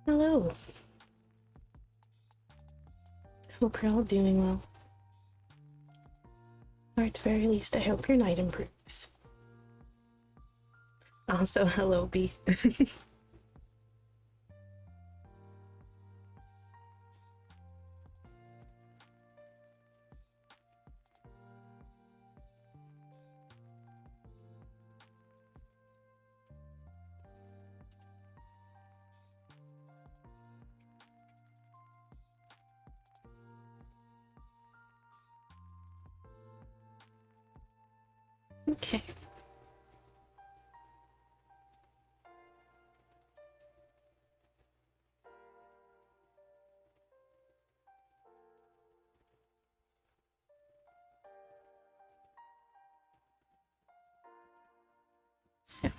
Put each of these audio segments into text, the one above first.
Hello. Hope you're all doing well. Or at the very least, I hope your night improves. Also, hello, B. Okay. So,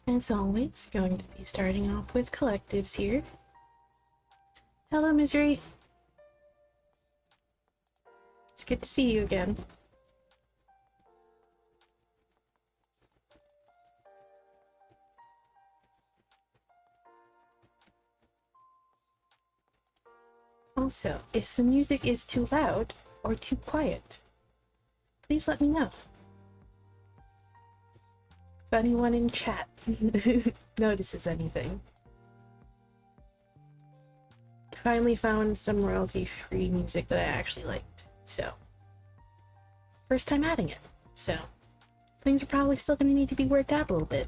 as always, going to be starting off with collectives here. Hello, Misery. It's good to see you again. Also, if the music is too loud or too quiet, please let me know. If anyone in chat notices anything. I finally found some royalty-free music that I actually liked, so first time adding it, so things are probably still gonna need to be worked out a little bit.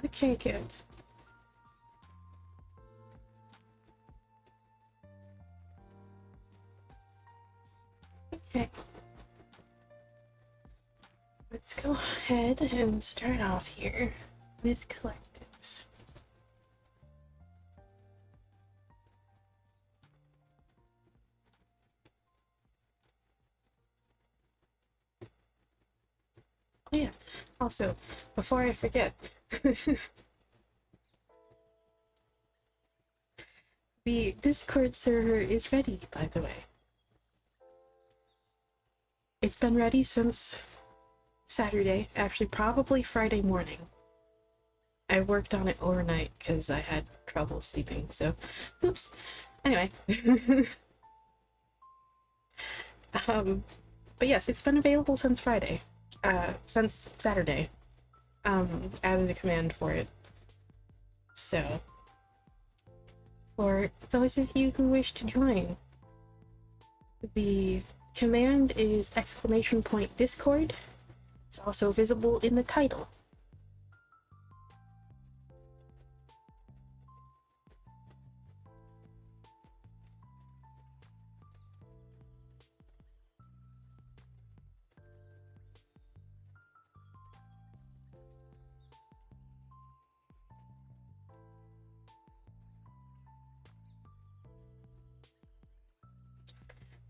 Okay, good. Okay. Let's go ahead and start off here with collectives. Oh yeah, also, before I forget, the Discord server is ready, by the way. It's been ready since Saturday, actually probably Friday morning. I worked on it overnight because I had trouble sleeping, so oops. Anyway. But yes, it's been available since Friday. Since Saturday. Added a command for it. So, for those of you who wish to join, the command is !Discord. It's also visible in the title.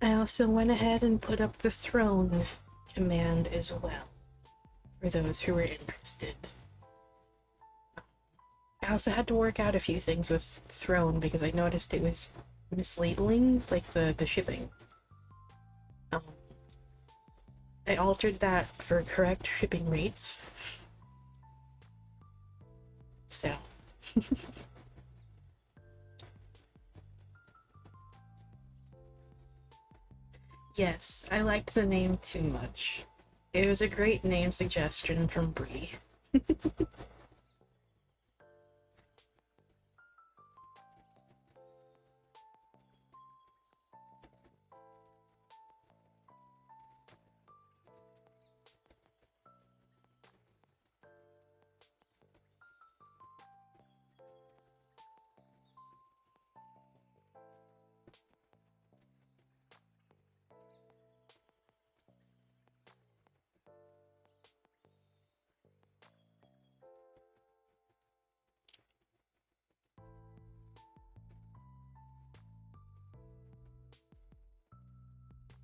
I also went ahead and put up the throne command as well, for those who were interested. I also had to work out a few things with throne because I noticed it was mislabeling, like the shipping. I altered that for correct shipping rates. So. Yes, I liked the name too much. It was a great name suggestion from Bree.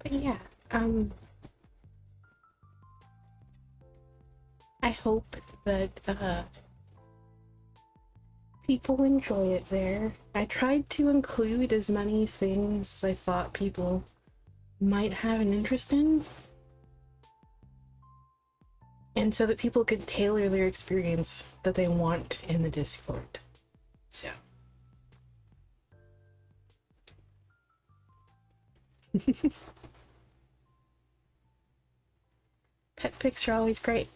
But yeah, I hope that people enjoy it there. I tried to include as many things as I thought people might have an interest in, and so that people could tailor their experience that they want in the Discord. So. Pet pics are always great.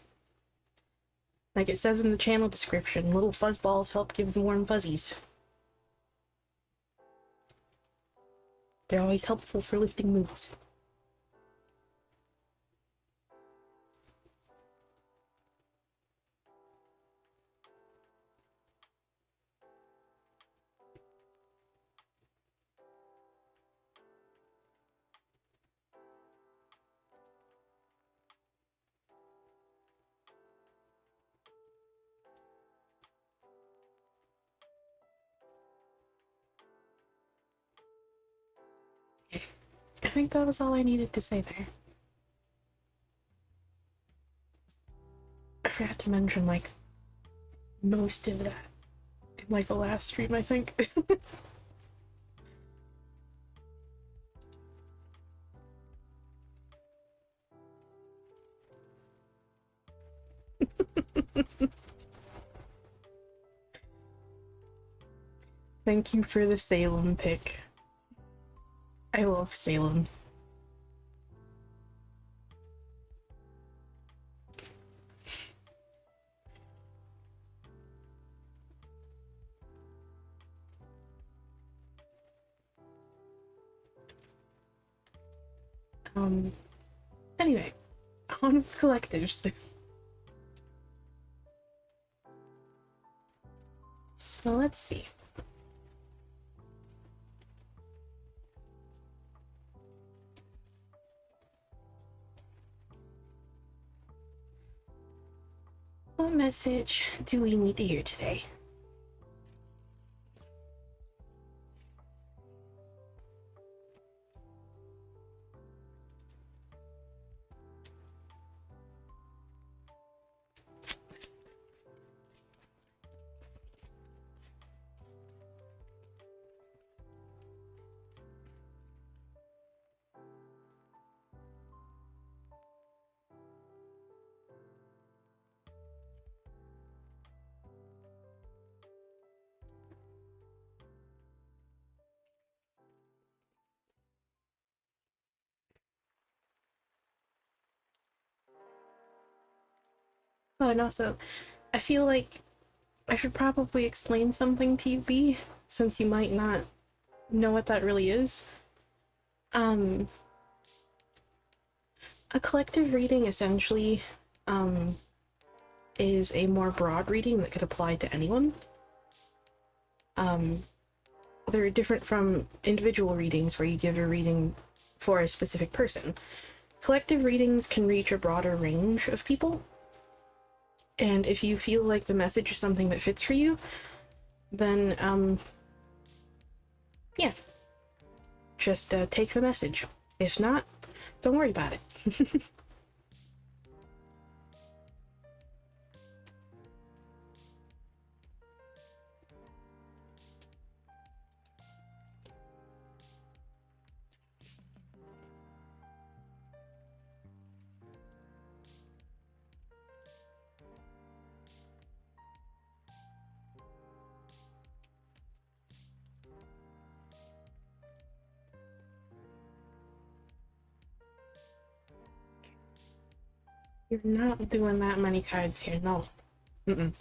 Like it says in the channel description, little fuzzballs help give the warm fuzzies. They're always helpful for lifting moods. I think that was all I needed to say there. I forgot to mention, like, most of that in, like, the last stream, I think. Thank you for the Salem pick. I love Salem. Anyway, on with collectives. So let's see. What message do we need to hear today? Oh, and also, I feel like I should probably explain something to you, B, since you might not know what that really is. A collective reading essentially is a more broad reading that could apply to anyone. They're different from individual readings where you give a reading for a specific person. Collective readings can reach a broader range of people, and if you feel like the message is something that fits for you, then yeah, just take the message. If not, don't worry about it. You're not doing that many cards here, no. Mm-mm.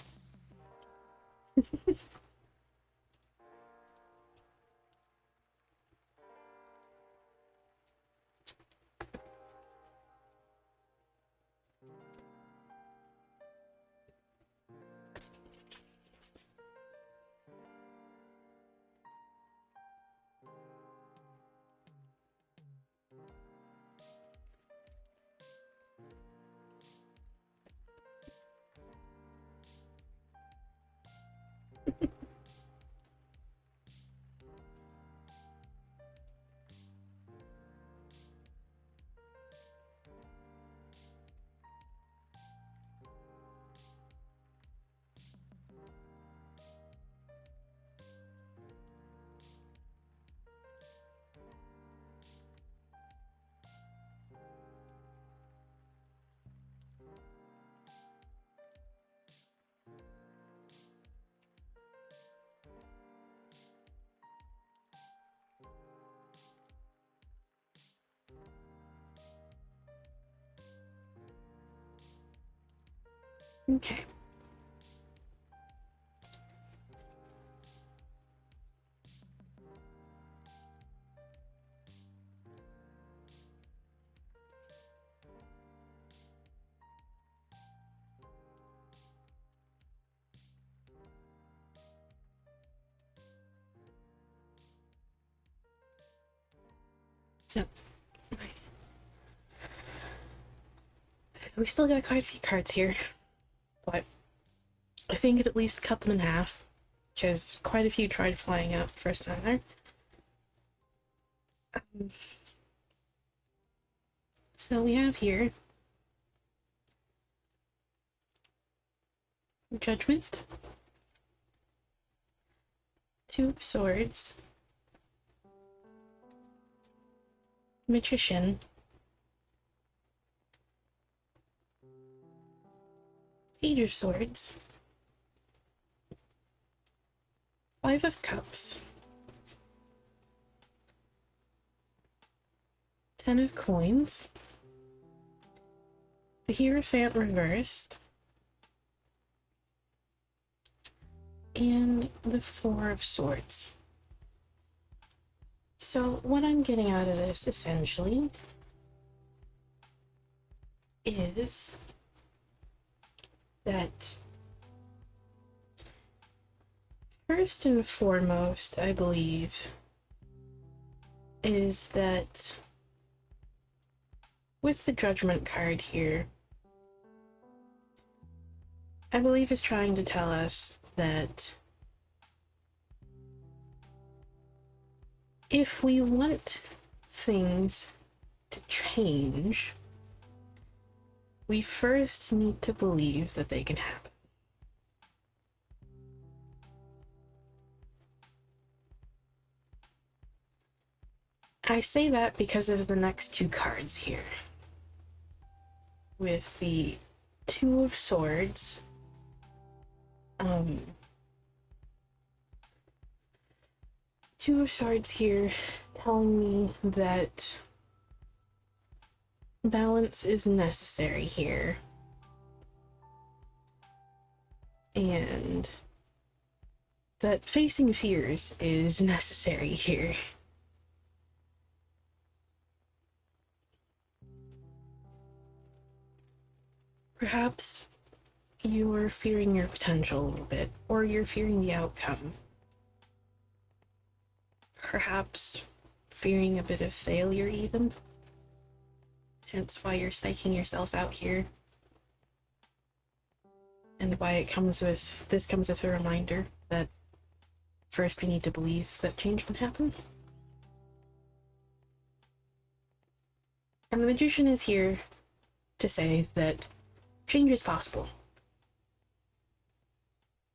Okay. So, we still got quite a few cards here, but I think it at least cut them in half, because quite a few tried flying out first time there. So we have here Judgment, Two of Swords, Magician, Page of Swords, Five of Cups, Ten of Coins, the Hierophant reversed, and the Four of Swords. So what I'm getting out of this, essentially, is that first and foremost, I believe, is that with the Judgment card here, I believe is trying to tell us that if we want things to change, we first need to believe that they can happen. I say that because of the next two cards here. With the Two of Swords, Two of Swords here telling me that balance is necessary here. And that facing fears is necessary here. Perhaps you're fearing your potential a little bit, or you're fearing the outcome. Perhaps fearing a bit of failure even. Hence why you're psyching yourself out here. And why it comes with, this comes with a reminder that first we need to believe that change can happen. And the Magician is here to say that change is possible.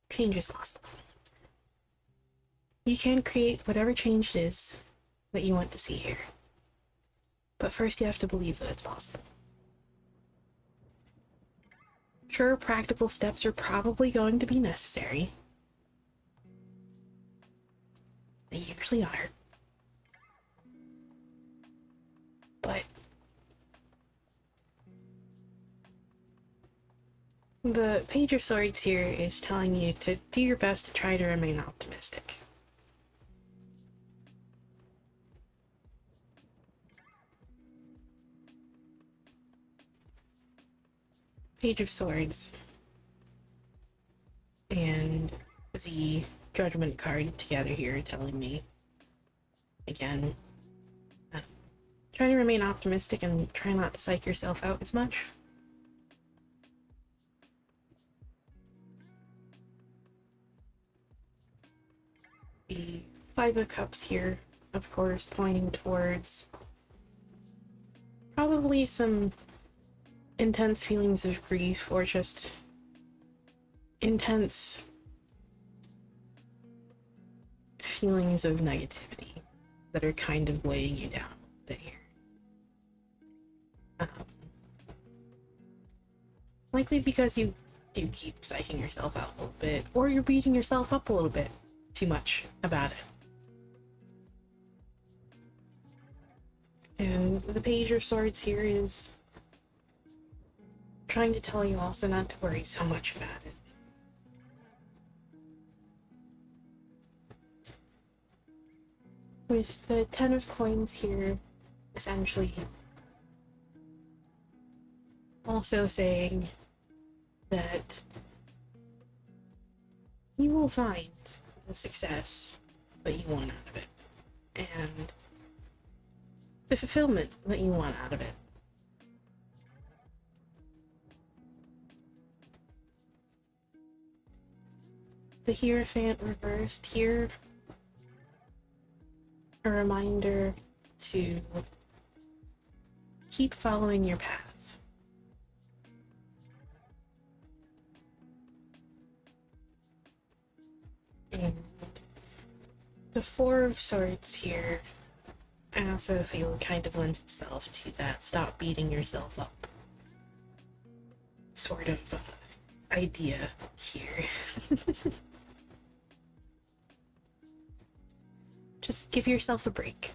Change is possible. You can create whatever change it is that you want to see here. But first you have to believe that it's possible. Sure, practical steps are probably going to be necessary. They usually are. But the Page of Swords here is telling you to do your best to try to remain optimistic. Page of Swords and the Judgment card together here telling me, again, try to remain optimistic and try not to psych yourself out as much. The Five of Cups here, of course, pointing towards probably some intense feelings of grief or just intense feelings of negativity that are kind of weighing you down a bit here. Likely because you do keep psyching yourself out a little bit, or you're beating yourself up a little bit too much about it. And the Page of Swords here is trying to tell you also not to worry so much about it. With the 10 of coins here, essentially also saying that you will find the success that you want out of it, and the fulfillment that you want out of it. The Hierophant reversed here, a reminder to keep following your path. And the Four of Swords here, I also feel kind of lends itself to that stop beating yourself up sort of idea here. Just give yourself a break.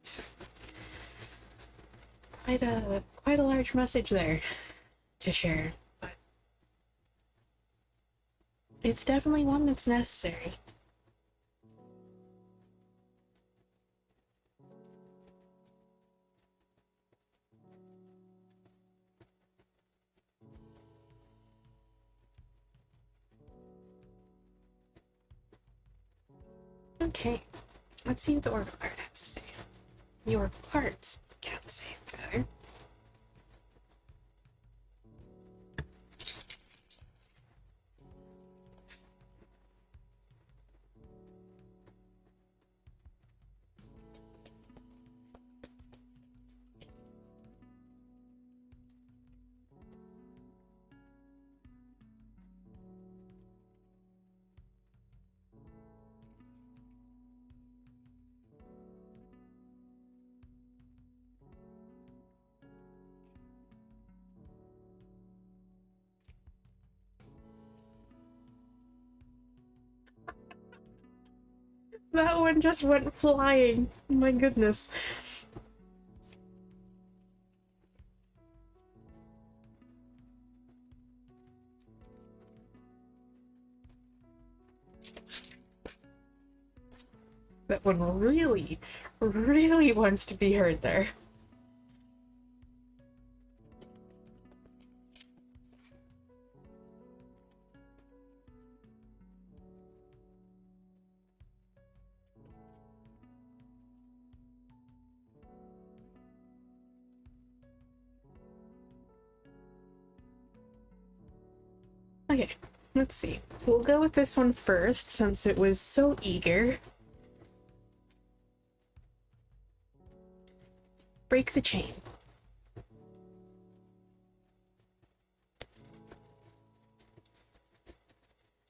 So, quite a large message there to share, but it's definitely one that's necessary. Okay, let's see what the Oracle card has to say. The Oracle cards have to say, rather. That one just went flying. My goodness. That one really, really wants to be heard there. Okay, let's see. We'll go with this one first, since it was so eager. Break the chain.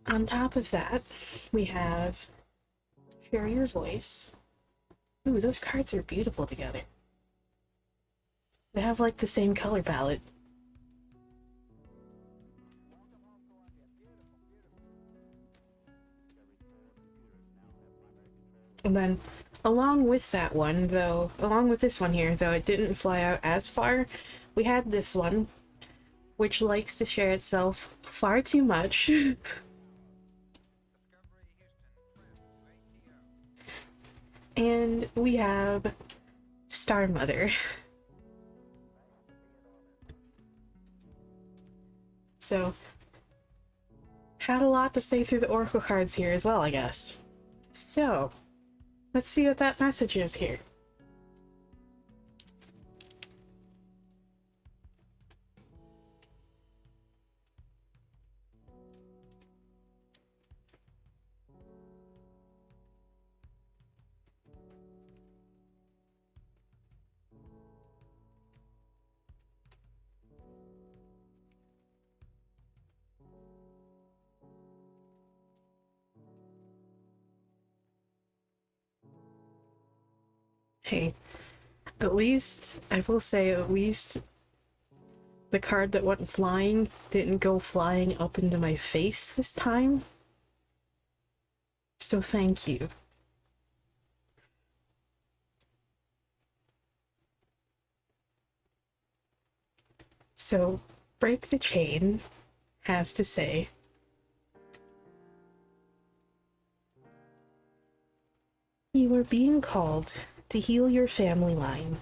On top of that, we have Share Your Voice. Ooh, those cards are beautiful together. They have like the same color palette. And then, along with that one, though, along with this one here, though it didn't fly out as far, we had this one, which likes to share itself far too much. And we have Star Mother. So, had a lot to say through the Oracle cards here as well, I guess. So, let's see what that message is here. Hey, at least, I will say, at least The card that went flying didn't go flying up into my face this time. So thank you. So, Break the Chain has to say, you are being called to heal your family line,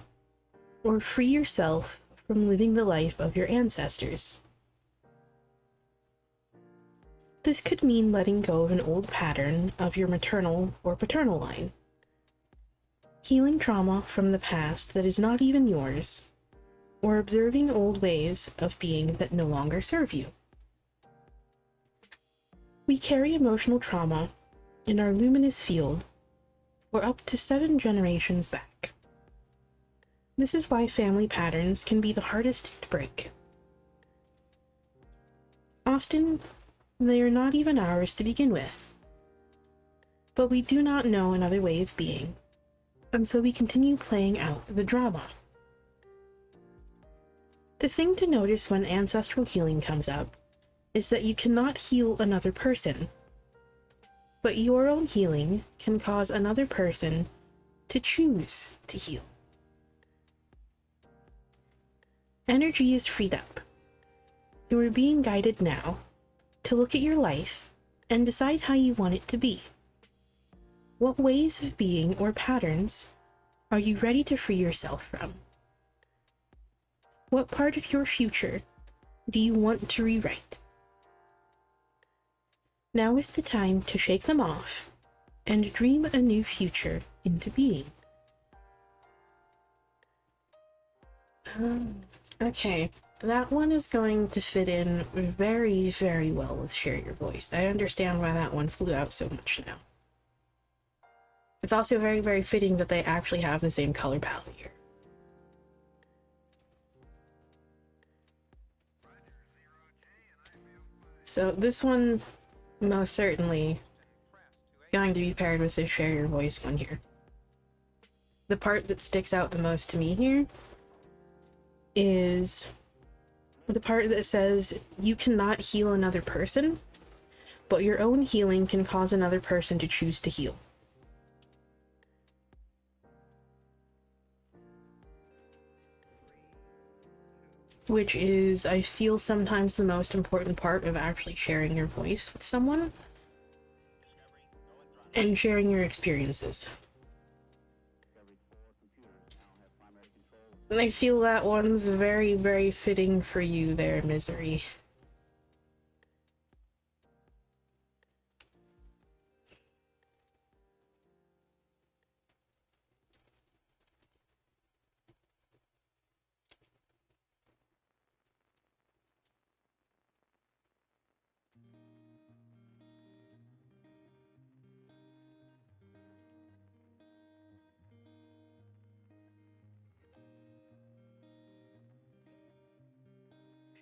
or free yourself from living the life of your ancestors. This could mean letting go of an old pattern of your maternal or paternal line, healing trauma from the past that is not even yours, or observing old ways of being that no longer serve you. We carry emotional trauma in our luminous field for up to 7 generations back. This is why family patterns can be the hardest to break. Often, they are not even ours to begin with, but we do not know another way of being, and so we continue playing out the drama. The thing to notice when ancestral healing comes up is that you cannot heal another person, but your own healing can cause another person to choose to heal. Energy is freed up. You are being guided now to look at your life and decide how you want it to be. What ways of being or patterns are you ready to free yourself from? What part of your future do you want to rewrite? Now is the time to shake them off and dream a new future into being. Okay, that one is going to fit in very, very well with Share Your Voice. I understand why that one flew out so much now. It's also very, very fitting that they actually have the same color palette here. So this one, most certainly, going to be paired with the Share Your Voice one here. The part that sticks out the most to me here is the part that says you cannot heal another person, but your own healing can cause another person to choose to heal. Which is, I feel, sometimes the most important part of actually sharing your voice with someone and sharing your experiences. And I feel that one's very, very fitting for you there, Misery.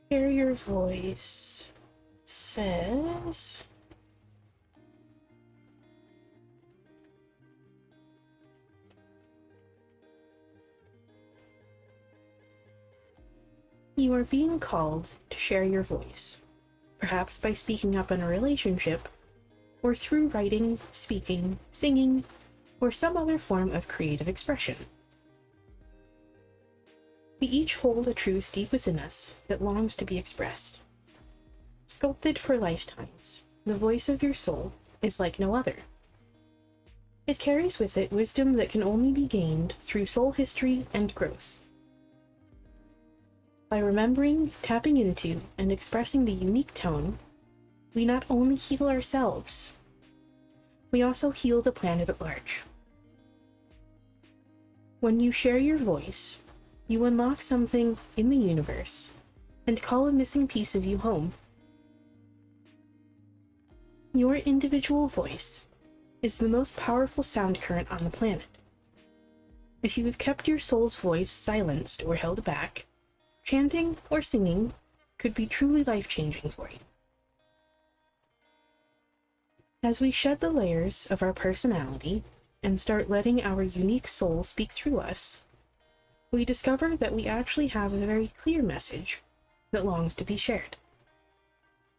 Share Your Voice says, you are being called to share your voice, perhaps by speaking up in a relationship, or through writing, speaking, singing, or some other form of creative expression. We each hold a truth deep within us that longs to be expressed. Sculpted for lifetimes, the voice of your soul is like no other. It carries with it wisdom that can only be gained through soul history and growth. By remembering, tapping into, and expressing the unique tone, we not only heal ourselves, we also heal the planet at large. When you share your voice, you unlock something in the universe and call a missing piece of you home. Your individual voice is the most powerful sound current on the planet. If you have kept your soul's voice silenced or held back, chanting or singing could be truly life-changing for you. As we shed the layers of our personality and start letting our unique soul speak through us, we discover that we actually have a very clear message that longs to be shared.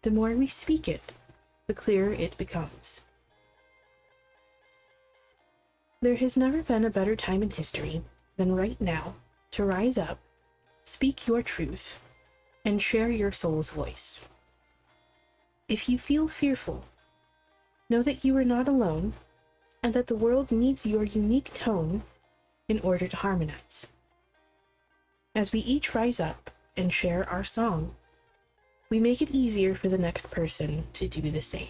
The more we speak it, the clearer it becomes. There has never been a better time in history than right now to rise up, speak your truth, and share your soul's voice. If you feel fearful, know that you are not alone and that the world needs your unique tone in order to harmonize. As we each rise up and share our song, we make it easier for the next person to do the same.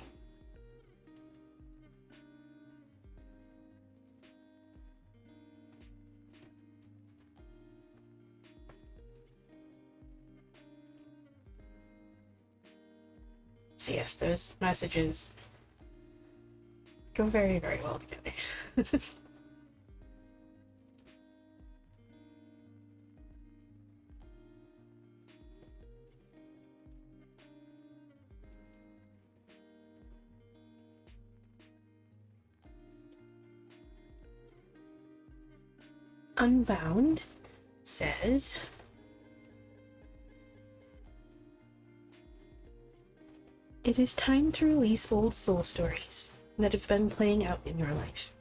So yes, those messages go very, very well together. Unbound says, it is time to release old soul stories that have been playing out in your life.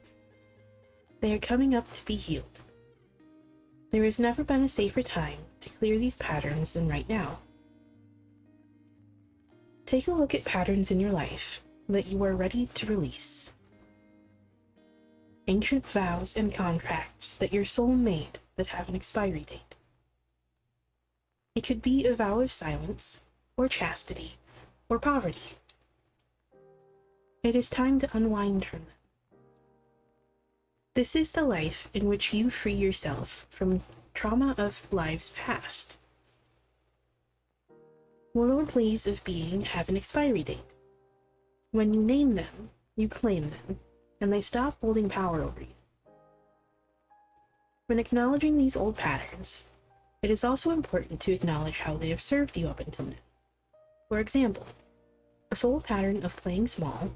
They are coming up to be healed. There has never been a safer time to clear these patterns than right now. Take a look at patterns in your life that you are ready to release. Ancient vows and contracts that your soul made that have an expiry date. It could be a vow of silence, or chastity, or poverty. It is time to unwind from them. This is the life in which you free yourself from trauma of lives past. Old ways of being have an expiry date. When you name them, you claim them, and they stop holding power over you. When acknowledging these old patterns, it is also important to acknowledge how they have served you up until now. For example, a soul pattern of playing small,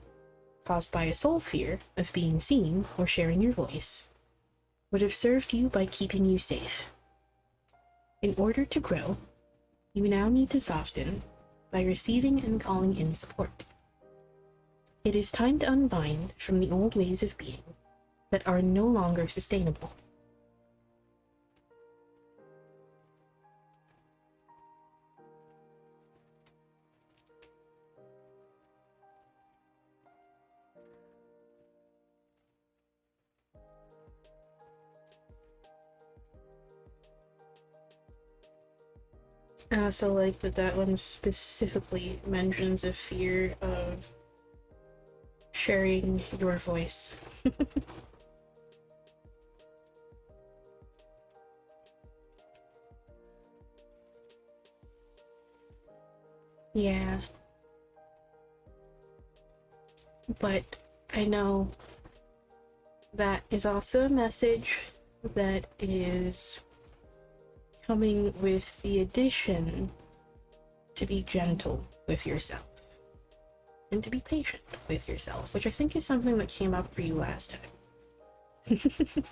caused by a soul fear of being seen or sharing your voice, would have served you by keeping you safe. In order to grow, you now need to soften by receiving and calling in support. It is time to unbind from the old ways of being that are no longer sustainable. So like, but that one specifically mentions a fear of sharing your voice. Yeah. But I know that is also a message that is coming with the addition to be gentle with yourself and to be patient with yourself, which I think is something that came up for you last time.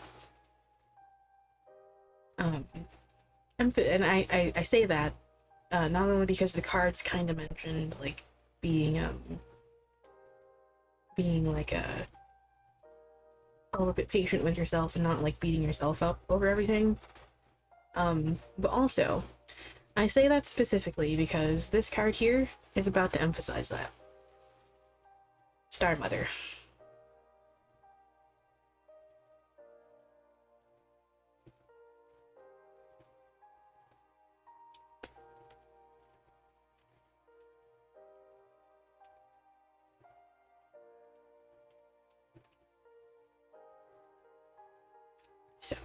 And I say that not only because the cards kind of mentioned like being like a little bit patient with yourself and not like beating yourself up over everything. But also, I say that specifically because this card here is about to emphasize that. Star Mother. So,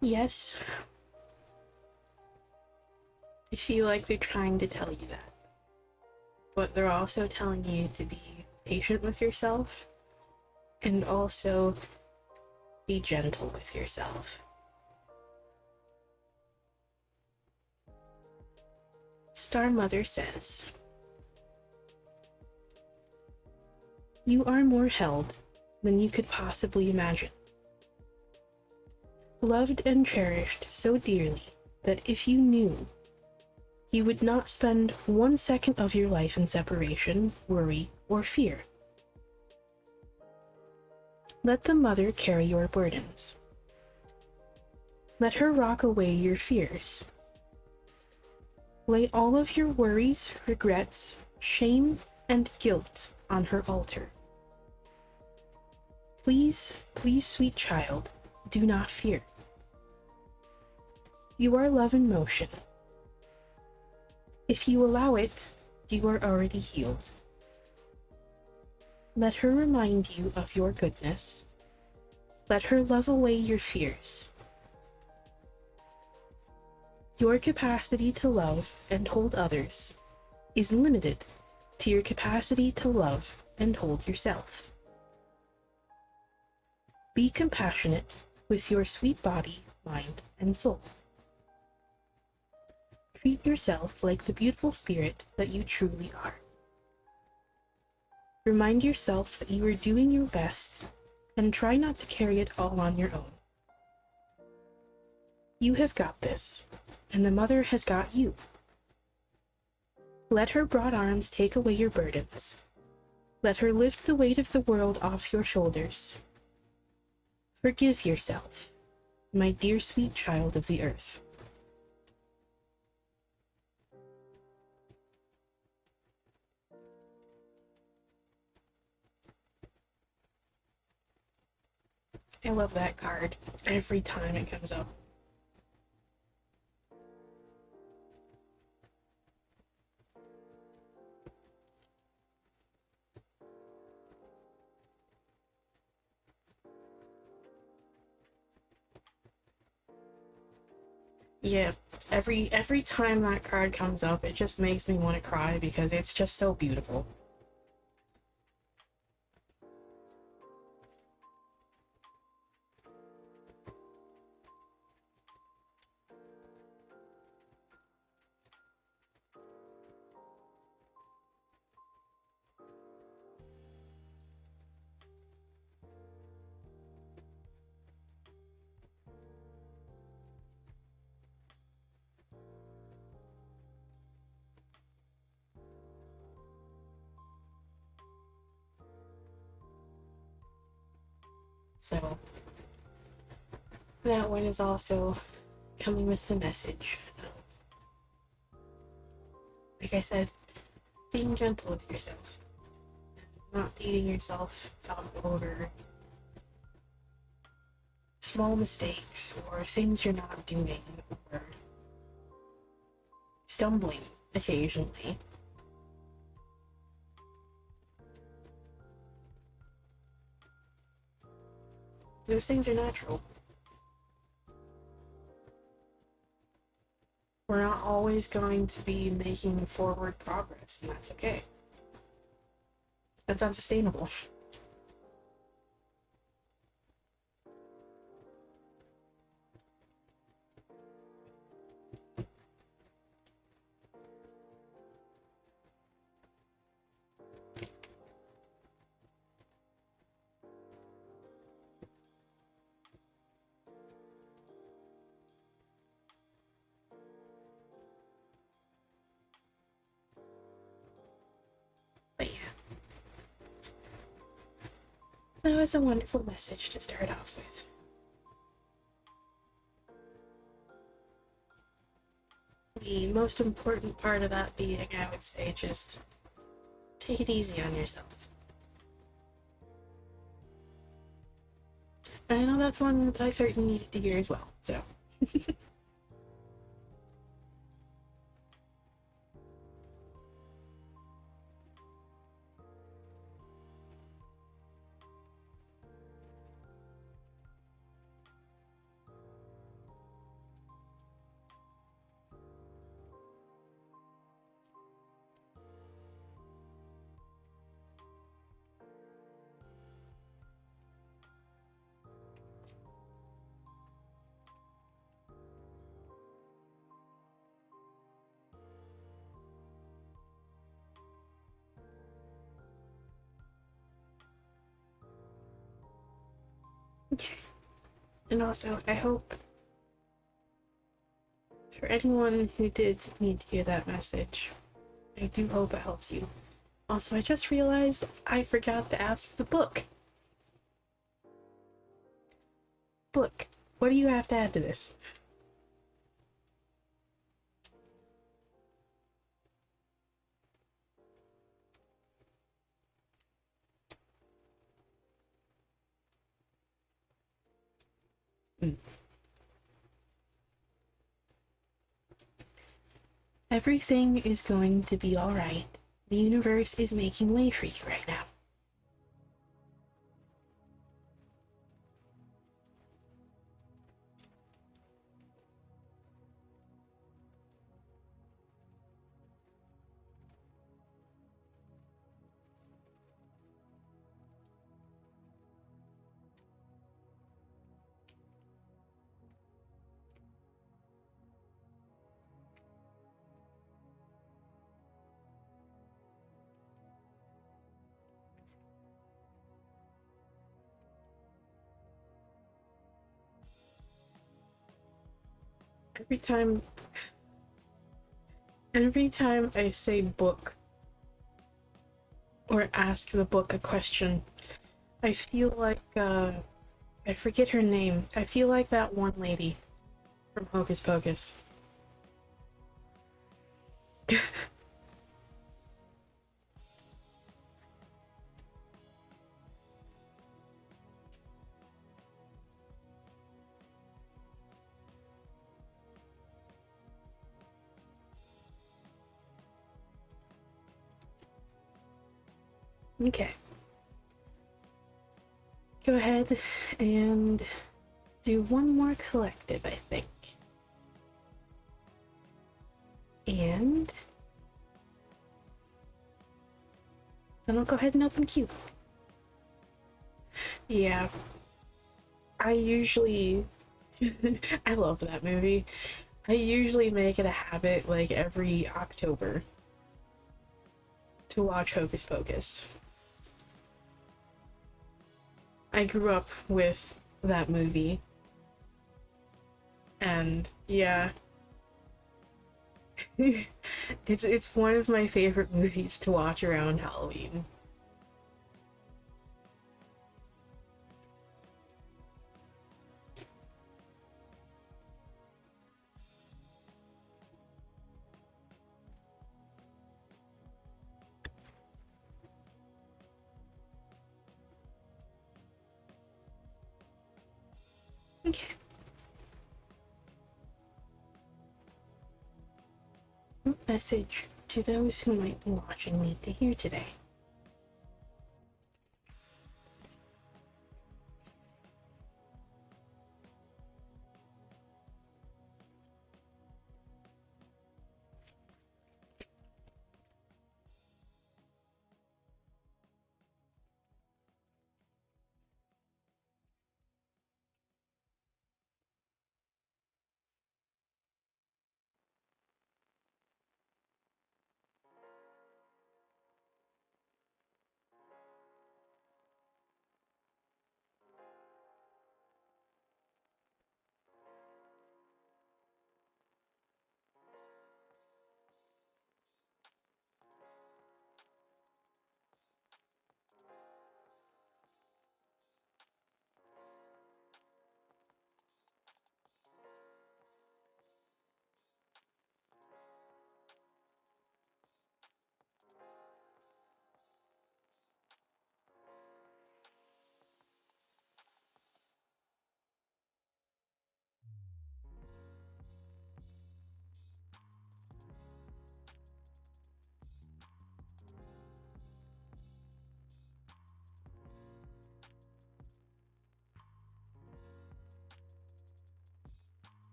yes, I feel like they're trying to tell you that, but they're also telling you to be patient with yourself and also be gentle with yourself. Star Mother says, you are more held than you could possibly imagine. Loved and cherished so dearly that if you knew You would not spend 1 second of your life in separation, worry, or fear. Let the mother carry your burdens. Let her rock away your fears. Lay all of your worries, regrets, shame, and guilt on her altar. Please, please, sweet child, do not fear. You are love in motion. If you allow it, you are already healed. Let her remind you of your goodness. Let her love away your fears. Your capacity to love and hold others is limited to your capacity to love and hold yourself. Be compassionate with your sweet body, mind, and soul. Treat yourself like the beautiful spirit that you truly are. Remind yourself that you are doing your best and try not to carry it all on your own. You have got this, and the mother has got you. Let her broad arms take away your burdens. Let her lift the weight of the world off your shoulders. Forgive yourself, my dear sweet child of the earth. I love that card every time it comes up. Yeah, every time that card comes up, it just makes me want to cry because it's just so beautiful. So, that one is also coming with the message of, like I said, being gentle with yourself. Not beating yourself up over small mistakes or things you're not doing or stumbling occasionally. Those things are natural. We're not always going to be making forward progress, and that's okay. That's unsustainable. But yeah, that was a wonderful message to start off with. The most important part of that being, I would say, just take it easy on yourself. And I know that's one that I certainly needed to hear as well, so. Okay. And also, I hope For anyone who did need to hear that message, I do hope it helps you. Also, I just realized I forgot to ask the book. Book, what do you have to add to this? Everything is going to be alright. The universe is making way for you right now. Every time I say book or ask the book a question, I feel like, I forget her name. I feel like that one lady from Hocus Pocus. Okay. Go ahead and do one more collective, I think. And then I'll go ahead and open Q. Yeah. I usually... I love that movie. I usually make it a habit, like, every October to watch Hocus Pocus. I grew up with that movie. And, yeah. It's one of my favorite movies to watch around Halloween. Okay. What message to those who might be watching need to hear today?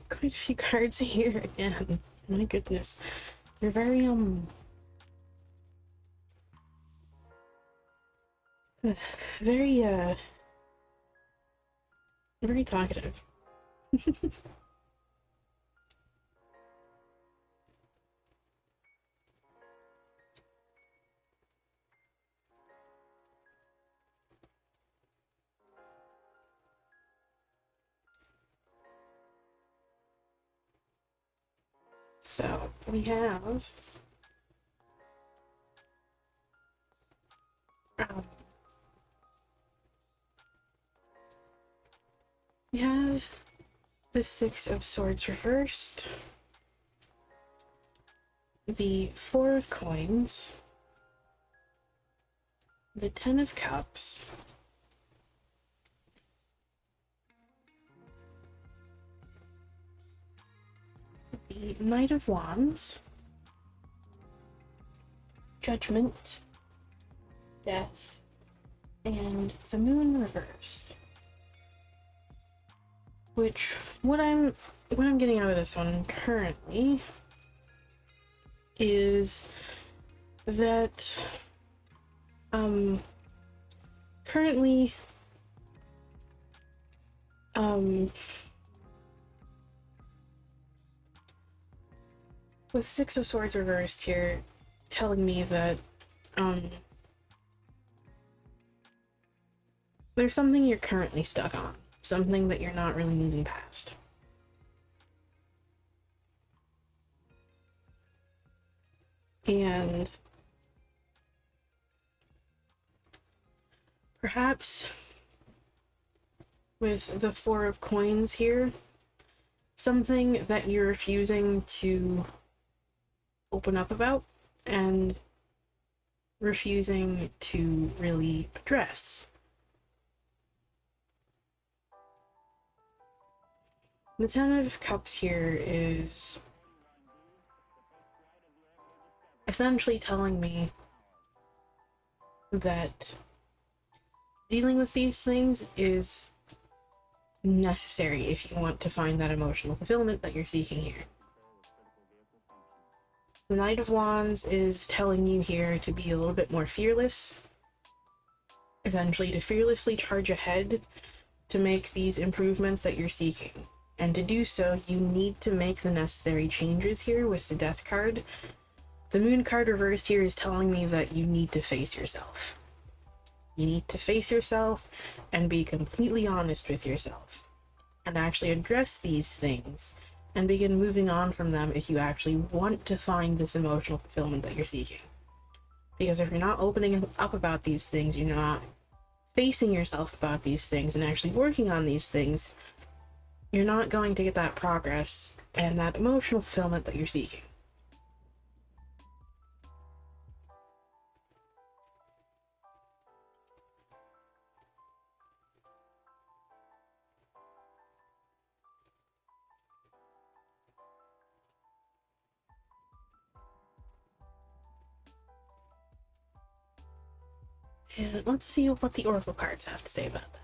Quite a few cards here again. My goodness. They're very, Very, very talkative. So, um, we have the Six of Swords reversed, the Four of Coins, the Ten of Cups, the Knight of Wands, Judgment, Death, and the Moon reversed. Which, what I'm getting out of this one currently is that, currently, with Six of Swords reversed here, telling me that, there's something you're currently stuck on. Something that you're not really moving past. And perhaps with the Four of Coins here, something that you're refusing to open up about and refusing to really address. The Ten of Cups here is essentially telling me that dealing with these things is necessary if you want to find that emotional fulfillment that you're seeking here. The Knight of Wands is telling you here to be a little bit more fearless, essentially to fearlessly charge ahead to make these improvements that you're seeking. And to do so, you need to make the necessary changes here with the Death card. The Moon card reversed here is telling me that you need to face yourself. You need to face yourself and be completely honest with yourself. And actually address these things and begin moving on from them if you actually want to find this emotional fulfillment that you're seeking. Because if you're not opening up about these things, you're not facing yourself about these things and actually working on these things, you're not going to get that progress and that emotional fulfillment that you're seeking. And let's see what the Oracle cards have to say about that.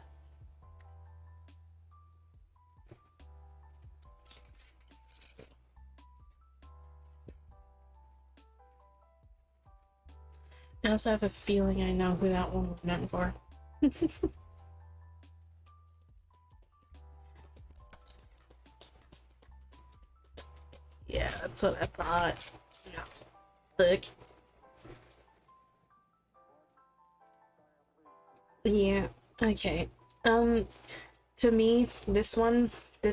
I also have a feeling I know who that one was meant for. Yeah, that's what I thought. Yeah. Look. Yeah, okay. To me, this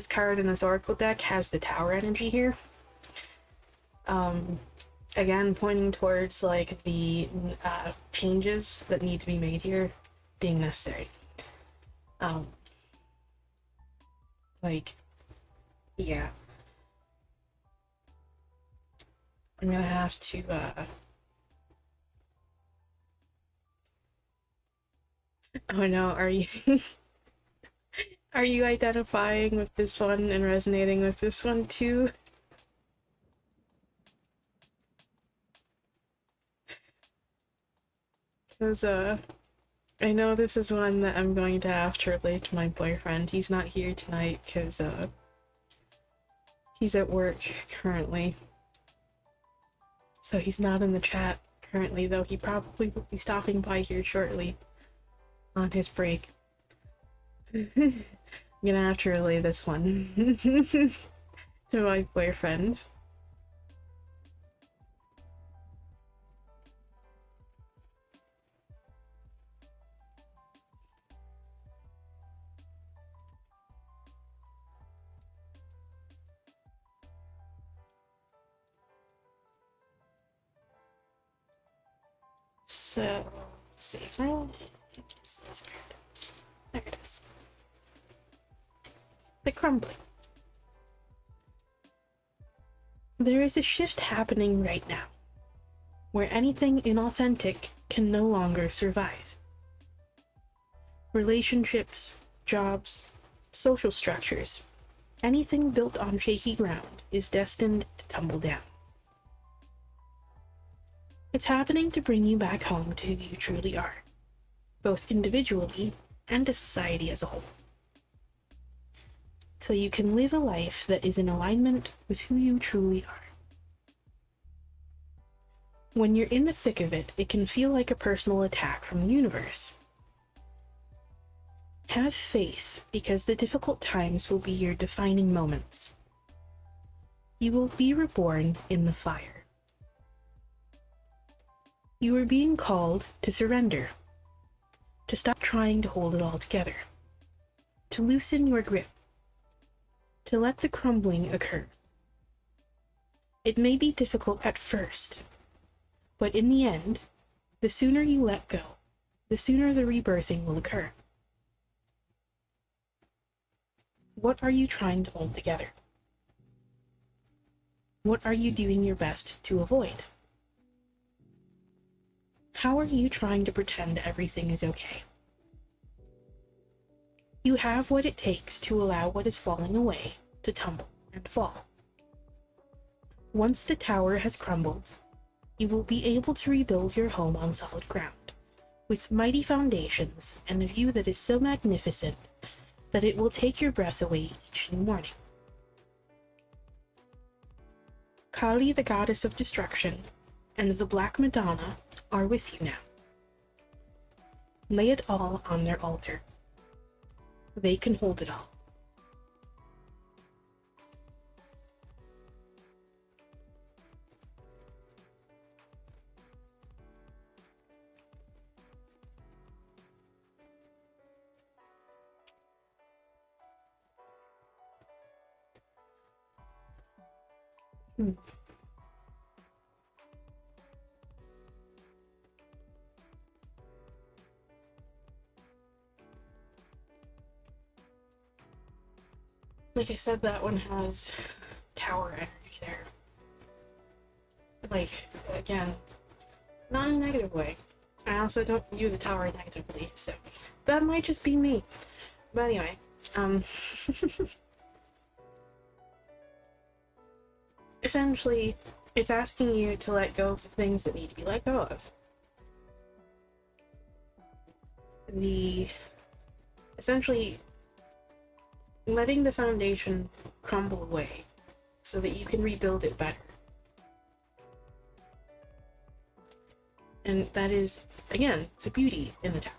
card in this Oracle deck has the Tower energy here. Again, pointing towards, like, the changes that need to be made here being necessary. Like, yeah. I'm gonna have to, oh no, are you... Are you identifying with this one and resonating with this one too? Because, I know this is one that I'm going to have to relate to my boyfriend. He's not here tonight because, he's at work currently. So he's not in the chat currently, though he probably will be stopping by here shortly. on his break. I'm gonna have to relay this one to my boyfriend. So, let's see. Where is this card? There it is. The crumbling. There is a shift happening right now, where anything inauthentic can no longer survive. Relationships, jobs, social structures, anything built on shaky ground is destined to tumble down. It's happening to bring you back home to who you truly are, both individually and as society as a whole. So you can live a life that is in alignment with who you truly are. When you're in the thick of it, it can feel like a personal attack from the universe. Have faith, because the difficult times will be your defining moments. You will be reborn in the fire. You are being called to surrender, to stop trying to hold it all together, to loosen your grip, to let the crumbling occur. It may be difficult at first, but in the end, the sooner you let go, the sooner the rebirthing will occur. What are you trying to hold together? What are you doing your best to avoid? How are you trying to pretend everything is okay? You have what it takes to allow what is falling away to tumble and fall. Once the tower has crumbled, you will be able to rebuild your home on solid ground, with mighty foundations and a view that is so magnificent that it will take your breath away each new morning. Kali, the goddess of destruction, and the Black Madonna are with you now. Lay it all on their altar. They can hold it all. Like I said, that one has tower energy there. Like, again, not in a negative way. I also don't view the tower negatively, so that might just be me. But anyway, essentially, it's asking you to let go of the things that need to be let go of. Essentially, letting the foundation crumble away so that you can rebuild it better. And that is, again, the beauty in the tower.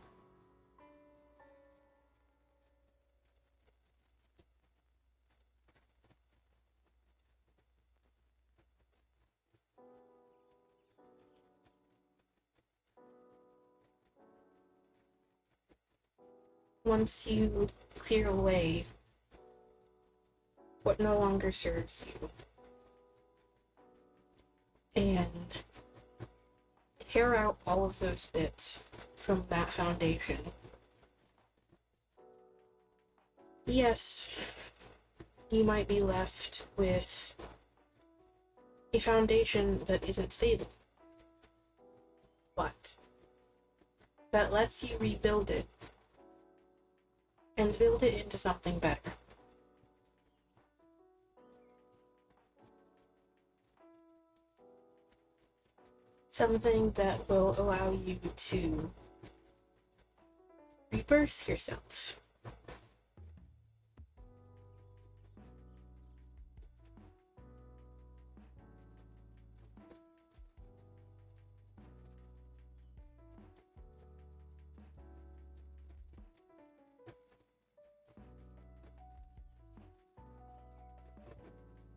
Once you clear away what no longer serves you and tear out all of those bits from that foundation, yes, you might be left with a foundation that isn't stable, but that lets you rebuild it and build it into something better. Something that will allow you to rebirth yourself.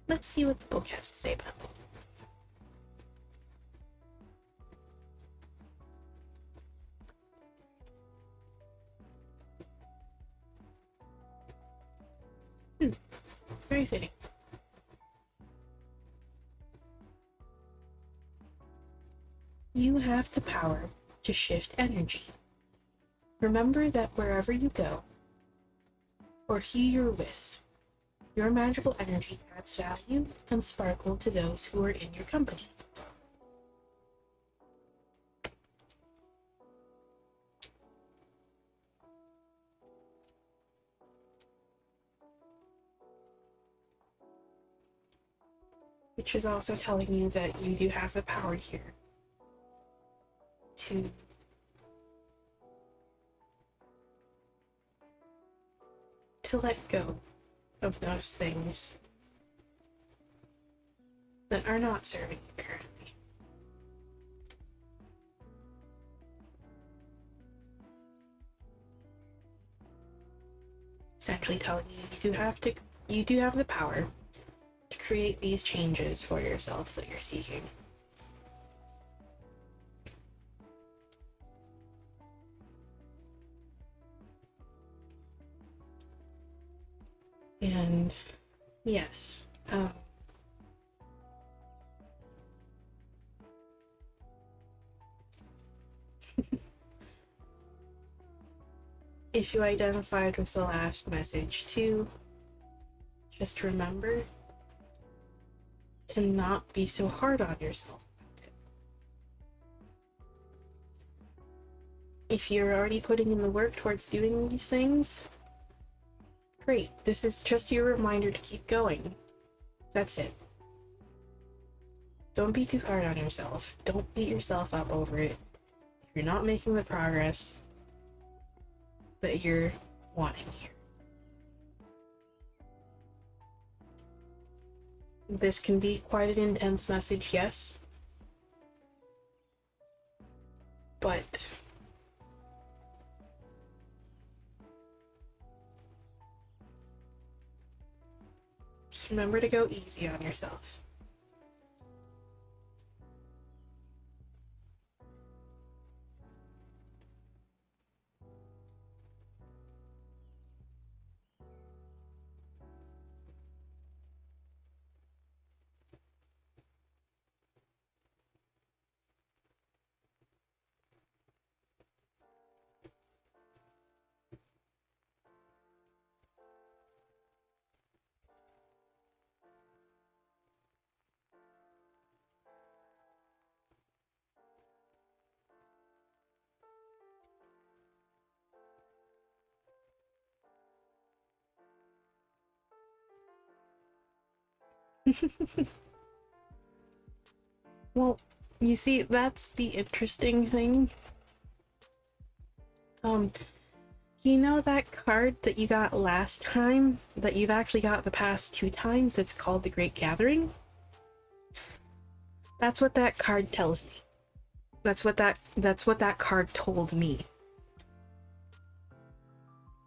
Let's see what the book has to say about them. Very fitting. You have the power to shift energy. Remember that wherever you go, or who you're with, your magical energy adds value and sparkle to those who are in your company. Which is also telling you that you do have the power here to let go of those things that are not serving you currently. Essentially telling you you do have the power to create these changes for yourself that you're seeking. And yes, if you identified with the last message too, just remember to not be so hard on yourself about it. If you're already putting in the work towards doing these things, great. This is just your reminder to keep going. That's it. Don't be too hard on yourself. Don't beat yourself up over it. If you're not making the progress that you're wanting here. This can be quite an intense message, yes. But just remember to go easy on yourself. Well, you see, that's the interesting thing. You know that card that you got last time, that you've actually got the past 2 times, that's called the Great Gathering? That's what that card tells me. That's what that card told me.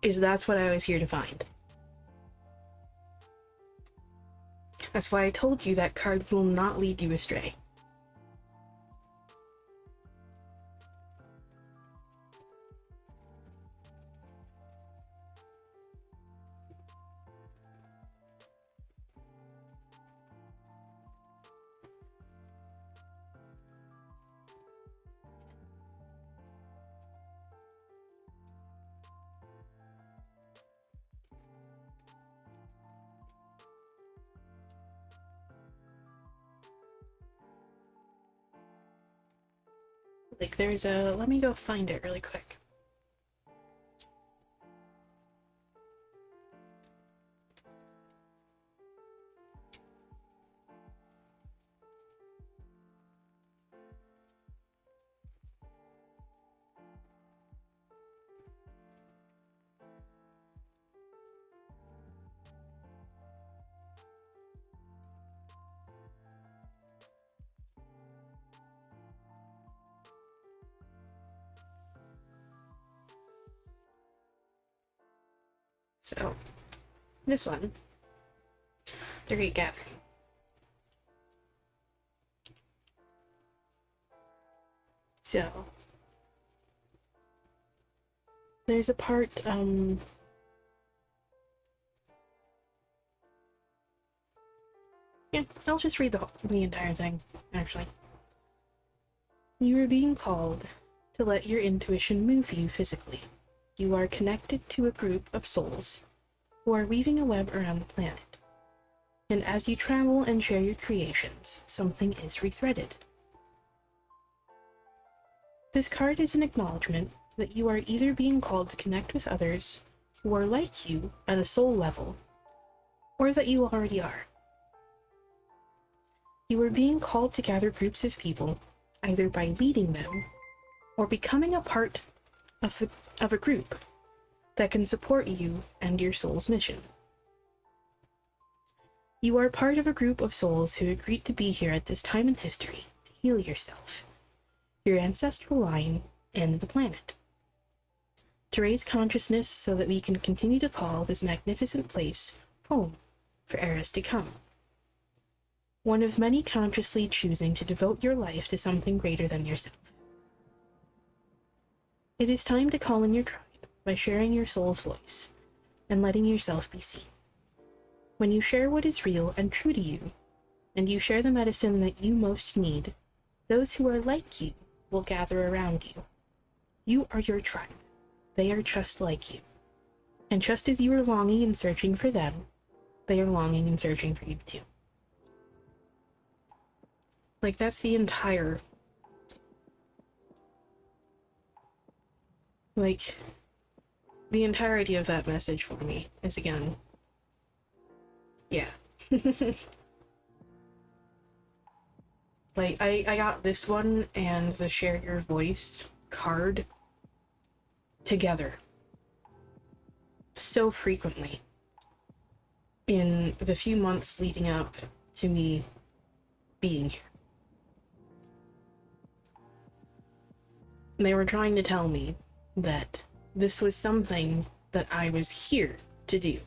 That's what I was here to find. That's why I told you that card will not lead you astray. Like, there's a... Let me go find it really quick. So, this one, The Great Gathering. So, there's a part, yeah, I'll just read the entire thing, actually. You are being called to let your intuition move you physically. You are connected to a group of souls who are weaving a web around the planet. And as you travel and share your creations, something is rethreaded. This card is an acknowledgement that you are either being called to connect with others who are like you at a soul level, or that you already are. You are being called to gather groups of people, either by leading them or becoming a part of a group that can support you and your soul's mission. You are part of a group of souls who agreed to be here at this time in history to heal yourself, your ancestral line, and the planet. To raise consciousness so that we can continue to call this magnificent place home for eras to come. One of many consciously choosing to devote your life to something greater than yourself. It is time to call in your tribe by sharing your soul's voice and letting yourself be seen. When you share what is real and true to you, and you share the medicine that you most need, those who are like you will gather around you. You are your tribe. They are just like you. And just as you are longing and searching for them, they are longing and searching for you too. Like, that's the entire... Like, the entirety of that message for me is, again... Yeah. Like, I got this one and the Share Your Voice card together so frequently in the few months leading up to me being here. They were trying to tell me that this was something that I was here to do.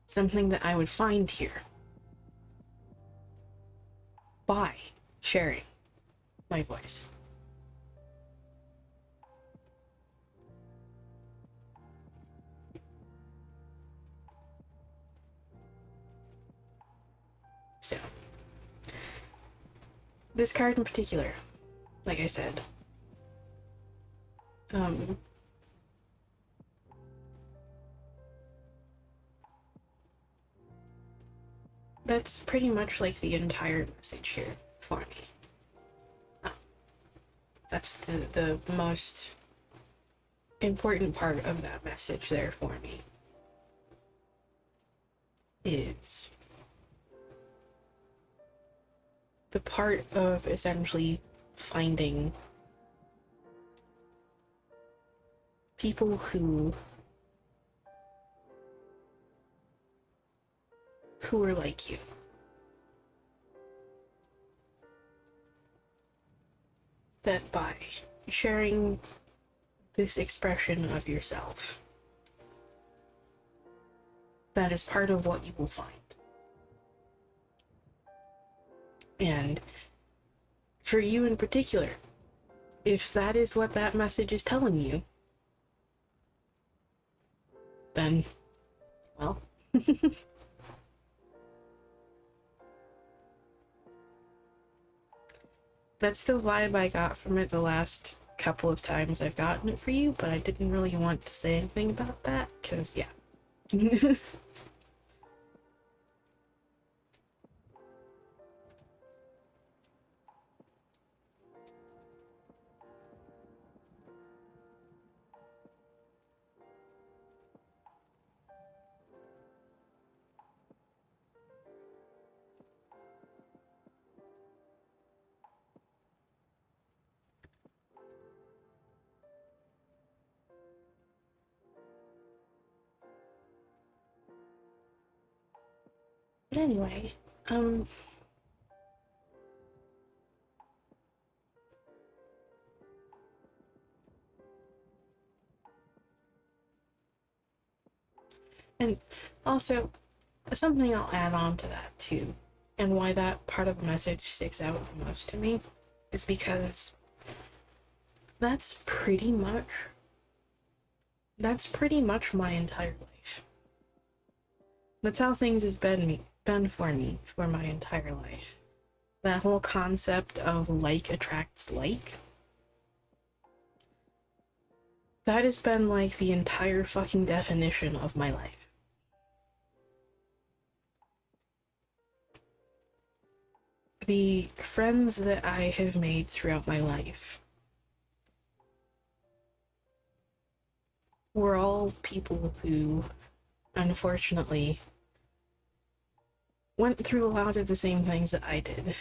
Something that I would find here by sharing my voice. So, this card in particular, like I said, that's pretty much like the entire message here for me. That's the most important part of that message there for me. Is the part of essentially finding people who are like you. That by sharing this expression of yourself, that is part of what you will find. And for you in particular, if that is what that message is telling you, then, well, that's the vibe I got from it the last couple of times I've gotten it for you, but I didn't really want to say anything about that, because, yeah. But anyway, and also, something I'll add on to that too, and why that part of the message sticks out the most to me, is because that's pretty much my entire life. That's how things have been for me for my entire life. That whole concept of like attracts like, that has been like the entire fucking definition of my life. The friends that I have made throughout my life were all people who, unfortunately, went through a lot of the same things that I did.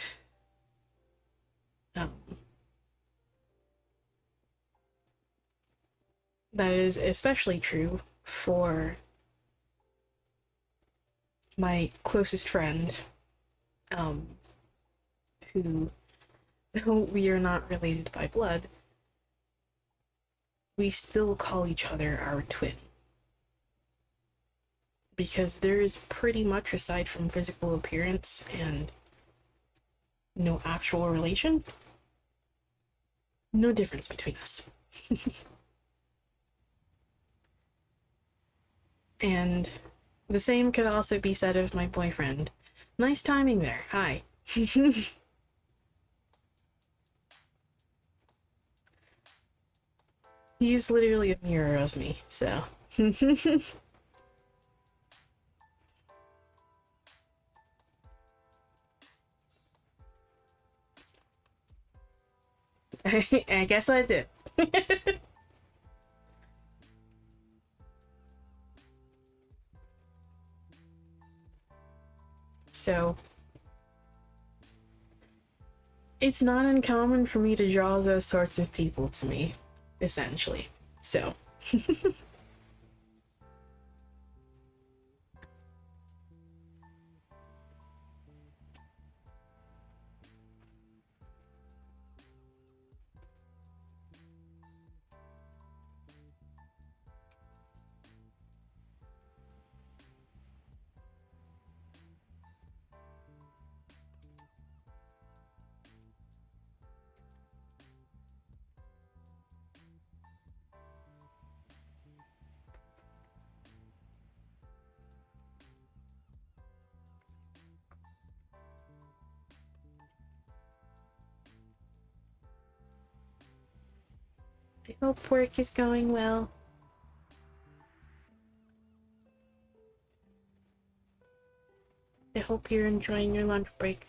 That is especially true for my closest friend, who, though we are not related by blood, we still call each other our twin. Because there is pretty much, aside from physical appearance and no actual relation, no difference between us. And the same could also be said of my boyfriend. Nice timing there. Hi. He's literally a mirror of me, so. I guess I did. So, it's not uncommon for me to draw those sorts of people to me, essentially. So. I hope work is going well. I hope you're enjoying your lunch break.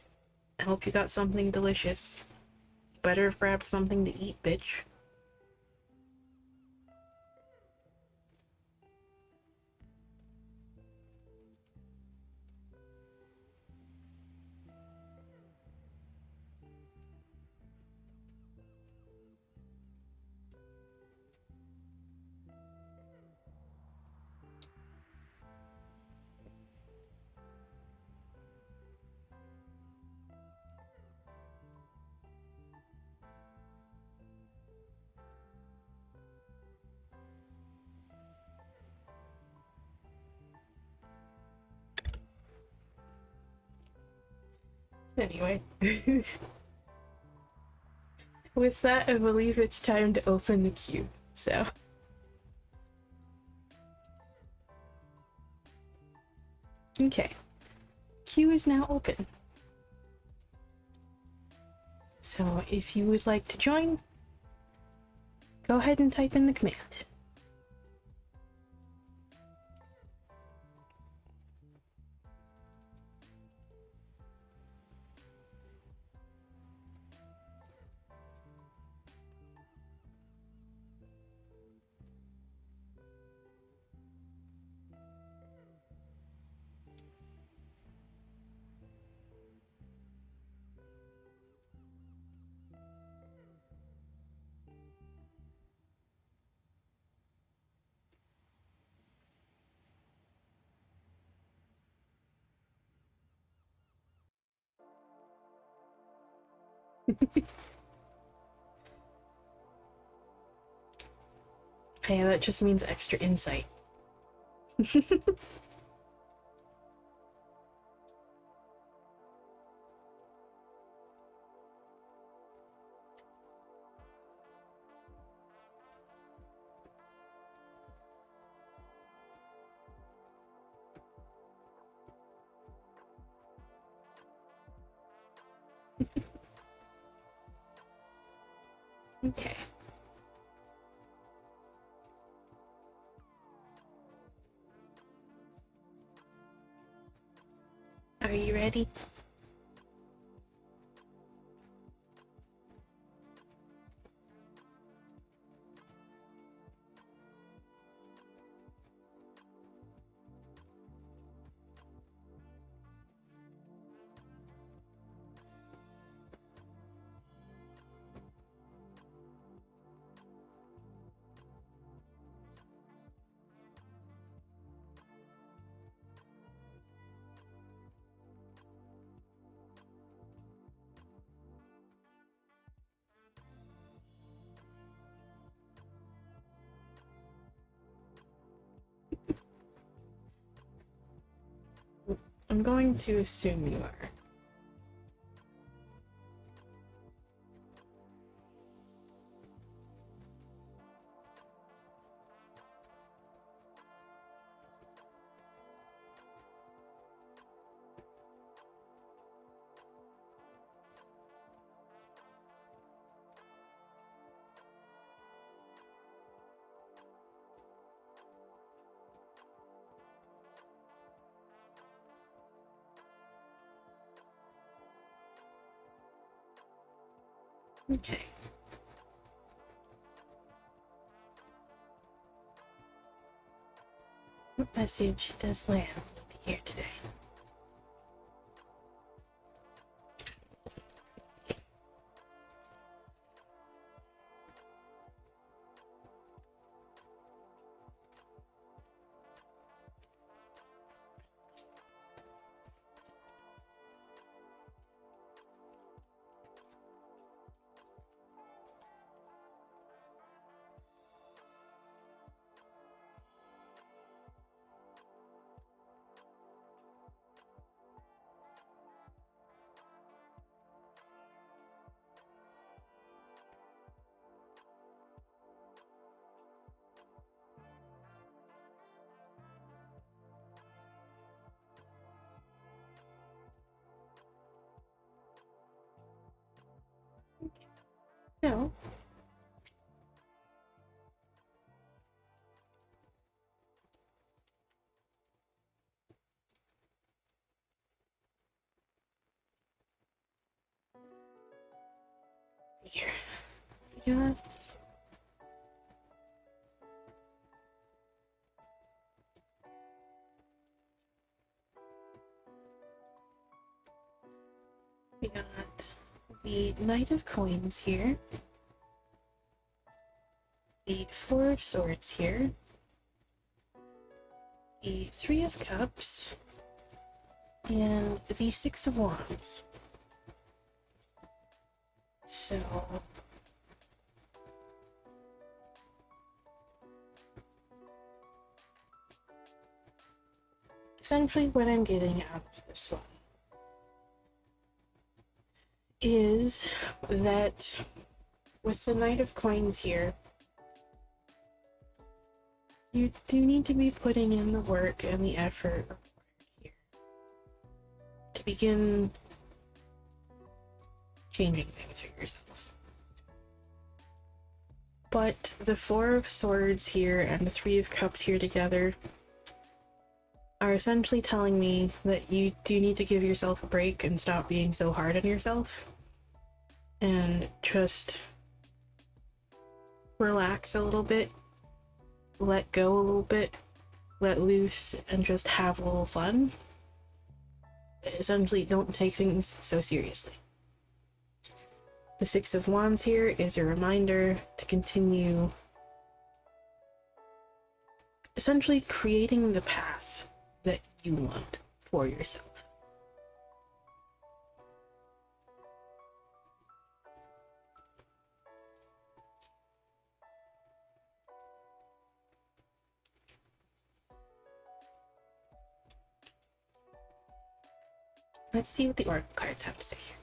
I hope you got something delicious. You better have grabbed something to eat, bitch. Anyway. With that, I believe it's time to open the queue, so. Okay. Queue is now open. So if you would like to join, go ahead and type in the command. Hey, that just means extra insight. Okay. Are you ready? I'm going to assume you are. Okay. What message does Lamb need to hear today? So, see here. Yeah. We got the Knight of Coins here, the Four of Swords here, the Three of Cups, and the Six of Wands. So, essentially what I'm getting out of this one is that with the Knight of Coins here, you do need to be putting in the work and the effort here to begin changing things for yourself. But the Four of Swords here and the Three of Cups here together are essentially telling me that you do need to give yourself a break and stop being so hard on yourself and just relax a little bit, let go a little bit, let loose, and just have a little fun. Essentially, don't take things so seriously. The Six of Wands here is a reminder to continue essentially creating the path that you want for yourself. Let's see what the oracle cards have to say here.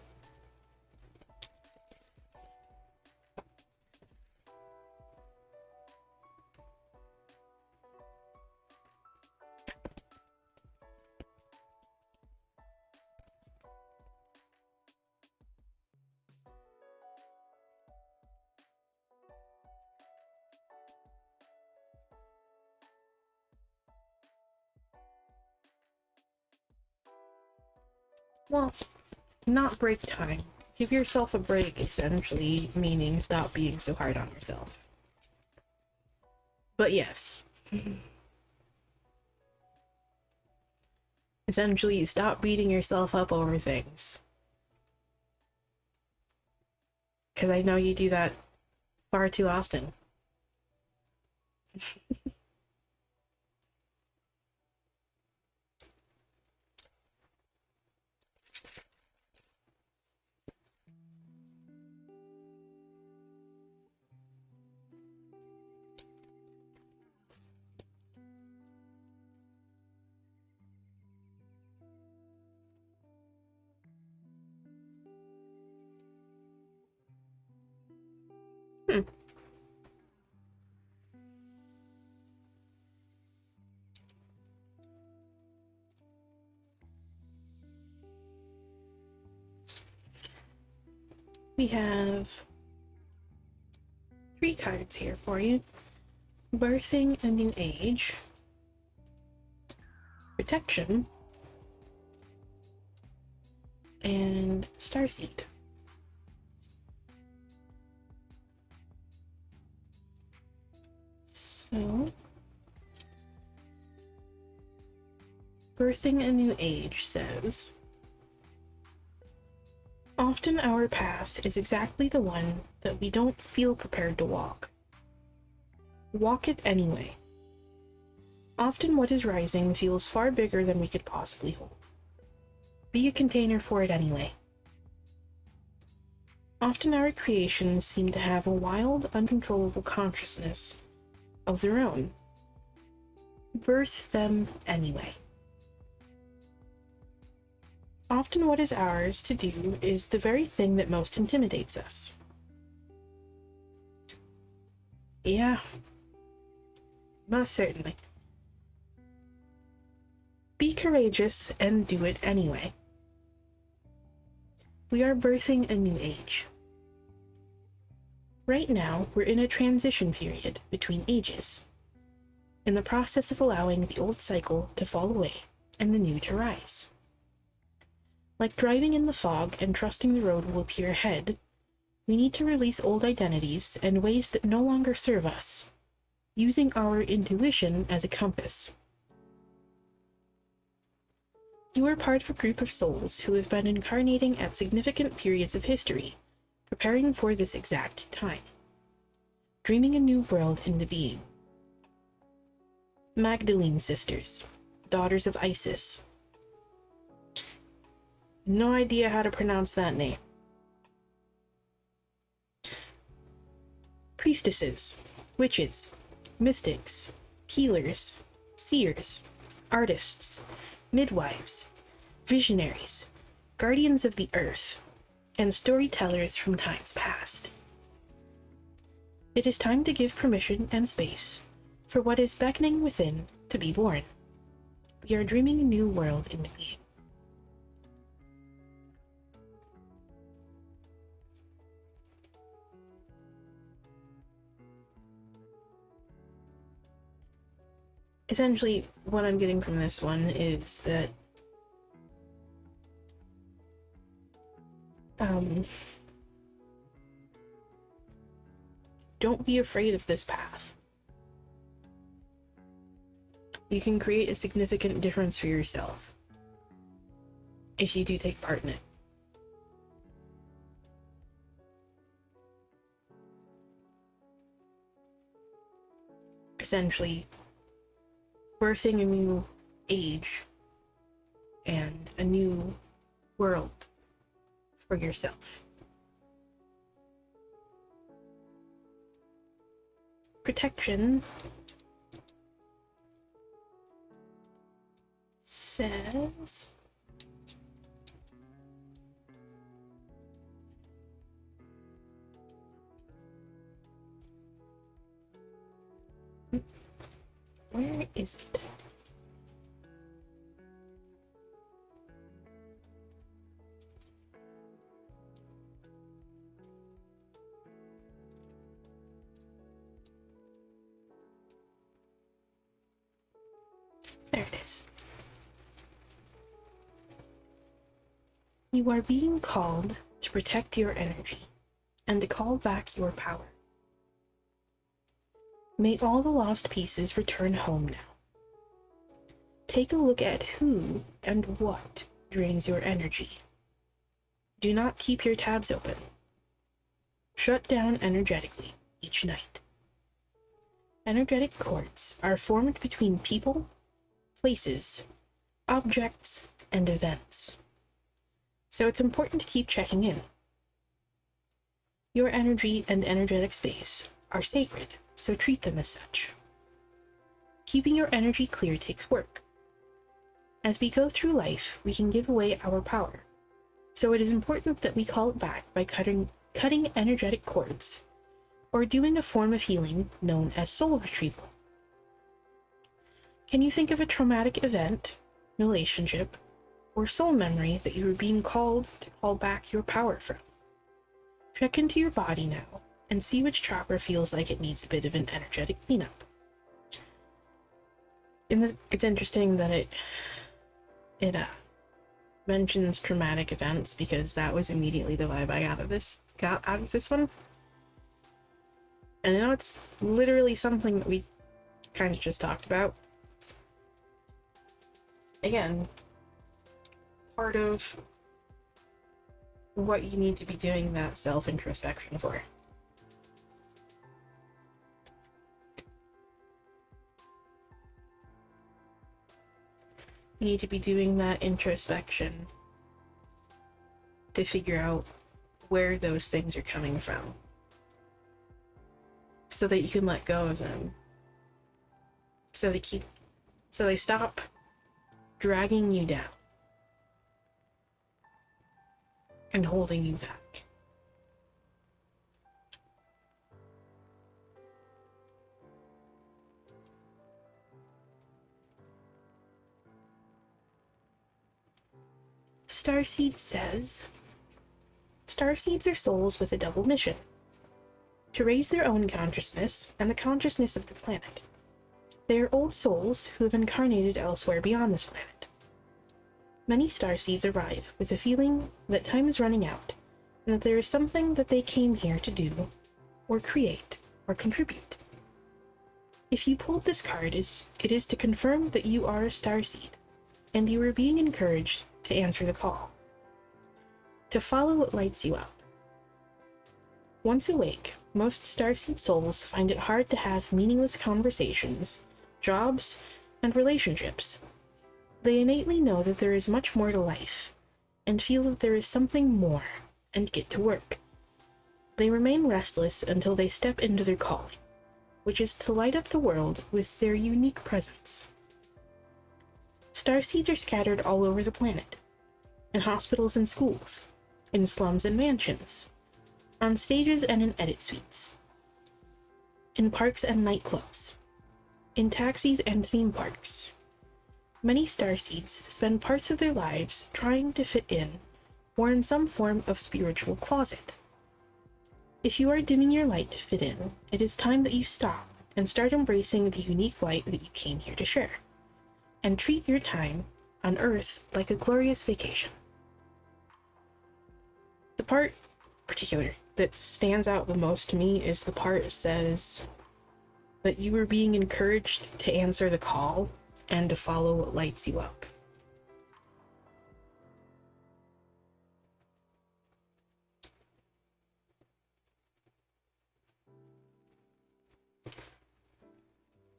Well, not break time. Give yourself a break, essentially, meaning stop being so hard on yourself. But yes. Essentially, stop beating yourself up over things. Because I know you do that far too often. We have 3 cards here for you. Birthing a New Age, Protection, and Starseed. So, Birthing a New Age says, often our path is exactly the one that we don't feel prepared to walk. Walk it anyway. Often what is rising feels far bigger than we could possibly hold. Be a container for it anyway. Often our creations seem to have a wild, uncontrollable consciousness of their own. Birth them anyway. Often what is ours to do is the very thing that most intimidates us. Yeah, most certainly. Be courageous and do it anyway. We are birthing a new age. Right now, we're in a transition period between ages, in the process of allowing the old cycle to fall away and the new to rise. Like driving in the fog and trusting the road will appear ahead, we need to release old identities and ways that no longer serve us, using our intuition as a compass. You are part of a group of souls who have been incarnating at significant periods of history, preparing for this exact time, dreaming a new world into being. Magdalene sisters, daughters of Isis. No idea how to pronounce that name. Priestesses, witches, mystics, healers, seers, artists, midwives, visionaries, guardians of the earth, and storytellers from times past. It is time to give permission and space for what is beckoning within to be born. We are dreaming a new world into being. Essentially, what I'm getting from this one is that don't be afraid of this path. You can create a significant difference for yourself if you do take part in it. Essentially, birthing a new age and a new world for yourself. Protection says where is it? There it is. You are being called to protect your energy and to call back your power. May all the lost pieces return home now. Take a look at who and what drains your energy. Do not keep your tabs open. Shut down energetically each night. Energetic cords are formed between people, places, objects, and events. So it's important to keep checking in. Your energy and energetic space are sacred, so treat them as such. Keeping your energy clear takes work. As we go through life, we can give away our power, so it is important that we call it back by cutting energetic cords, or doing a form of healing known as soul retrieval. Can you think of a traumatic event, relationship, or soul memory that you are being called to call back your power from? Check into your body now and see which chakra feels like it needs a bit of an energetic cleanup. It's interesting that it mentions traumatic events, because that was immediately the vibe I got out of this one. And I know it's literally something that we kind of just talked about. Again, part of what you need to be doing that self-introspection for. You need to be doing that introspection to figure out where those things are coming from, so that you can let go of them, so they stop dragging you down and holding you back. Starseed says, Starseeds are souls with a double mission: to raise their own consciousness and the consciousness of the planet. They are old souls who have incarnated elsewhere beyond this planet. Many starseeds arrive with a feeling that time is running out, and that there is something that they came here to do, or create, or contribute. If you pulled this card, it is to confirm that you are a starseed, and you are being encouraged to answer the call, to follow what lights you up. Once awake, most starseed souls find it hard to have meaningless conversations, jobs, and relationships. They innately know that there is much more to life, and feel that there is something more, and get to work. They remain restless until they step into their calling, which is to light up the world with their unique presence. Starseeds are scattered all over the planet, in hospitals and schools, in slums and mansions, on stages and in edit suites, in parks and nightclubs, in taxis and theme parks. Many starseeds spend parts of their lives trying to fit in, or in some form of spiritual closet. If you are dimming your light to fit in, it is time that you stop and start embracing the unique light that you came here to share, and treat your time on Earth like a glorious vacation. The part particular that stands out the most to me is the part that says that you were being encouraged to answer the call and to follow what lights you up.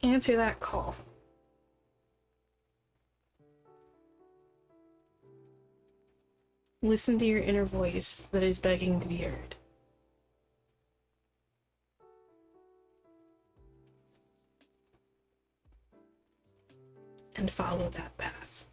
Answer that call. Listen to your inner voice that is begging to be heard. And follow that path.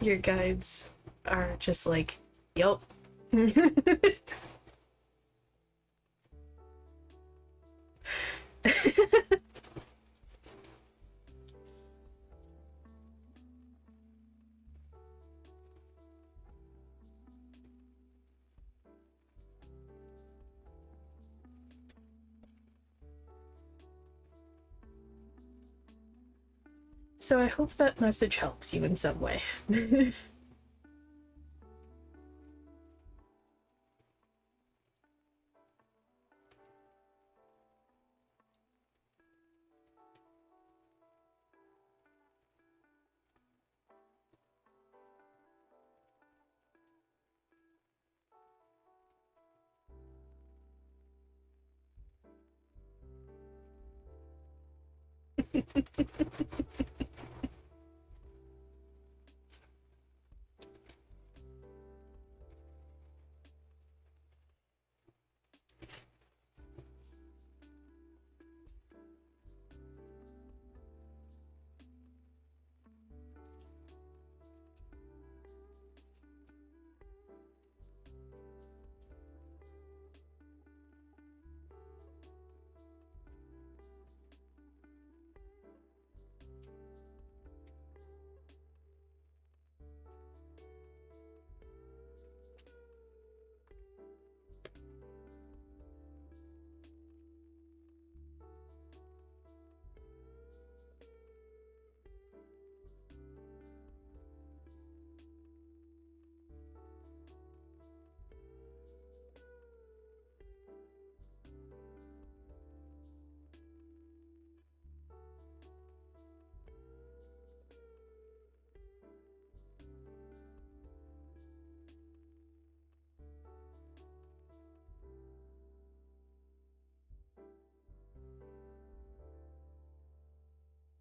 Your guides are just like, yup. So I hope that message helps you in some way.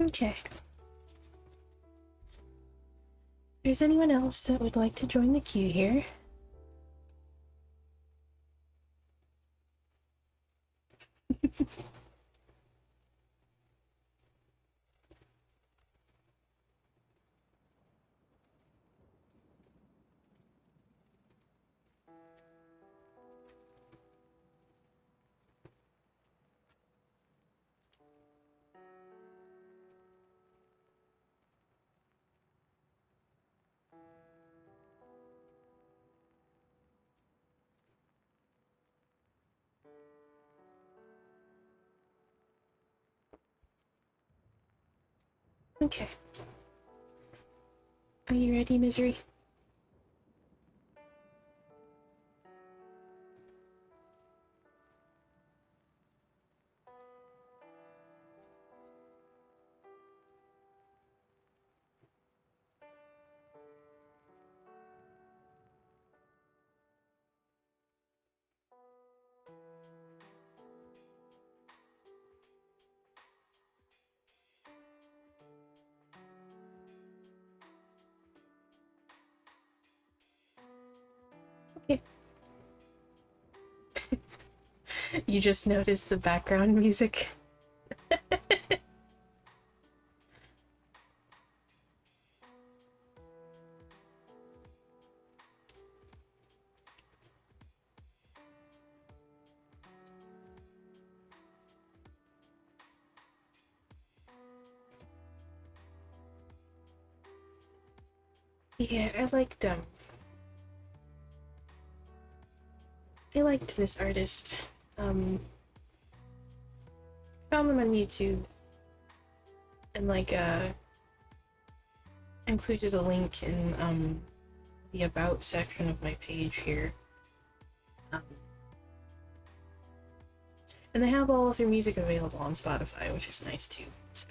Okay. If there's anyone else that would like to join the queue here? Okay. Are you ready, Misery? Okay. You just noticed the background music? Yeah, I liked this artist. Found them on YouTube and included a link in the about section of my page here. And they have all of their music available on Spotify, which is nice too. So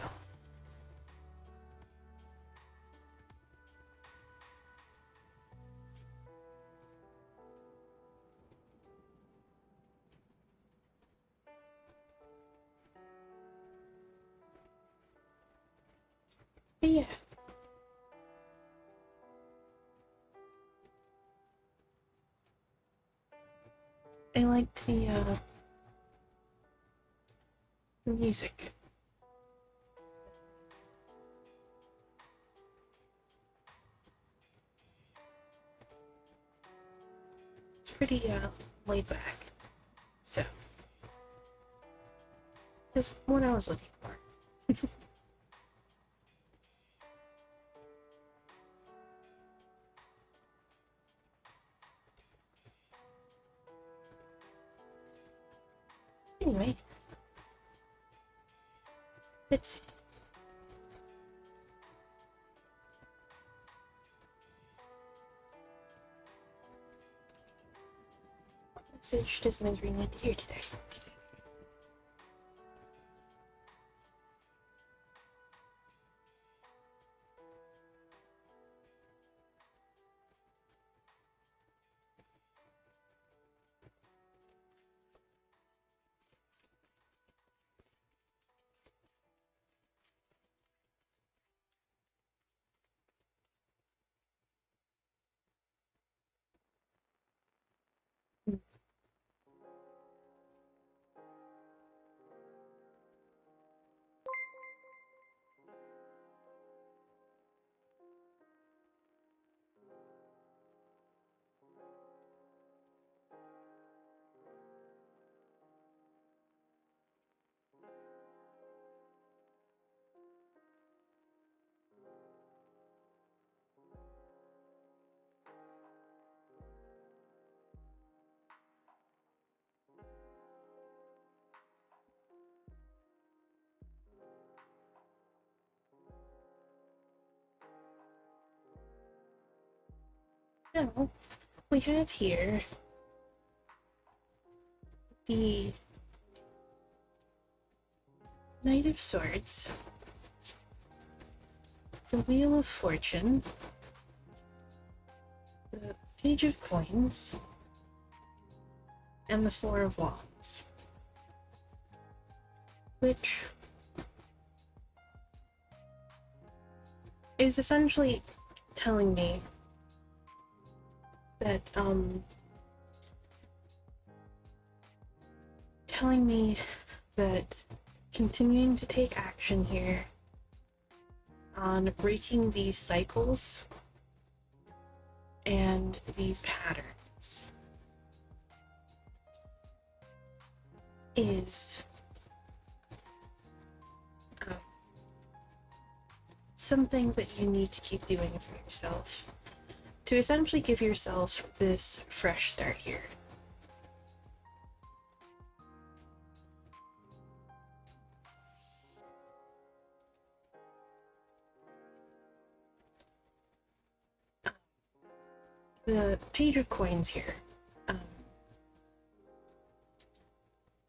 but yeah. I liked the music. It's pretty laid back. So is what I was looking for. Anyway, let's see. What message does Misery need to hear today? So, we have here the Knight of Swords, the Wheel of Fortune, the Page of Coins, and the Four of Wands, which is essentially telling me that, continuing to take action here on breaking these cycles and these patterns is something that you need to keep doing for yourself to essentially give yourself this fresh start here. The Page of Coins here.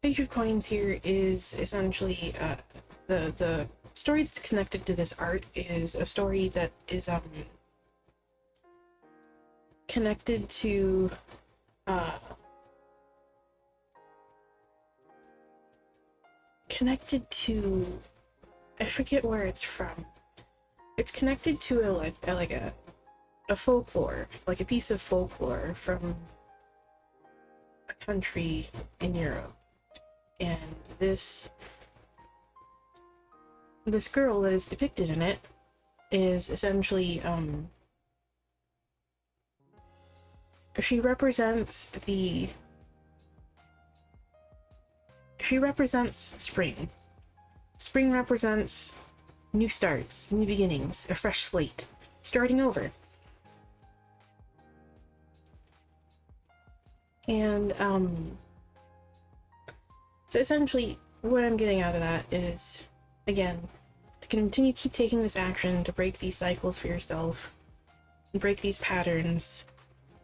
Page of Coins here is essentially the story that's connected to this art is a story that is connected to I forget where it's from. It's connected to a folklore, like a piece of folklore from a country in Europe. And this girl that is depicted in it is essentially she represents spring. Spring represents new starts, new beginnings, a fresh slate, starting over. And so essentially what I'm getting out of that is, again, to keep taking this action to break these cycles for yourself, and break these patterns,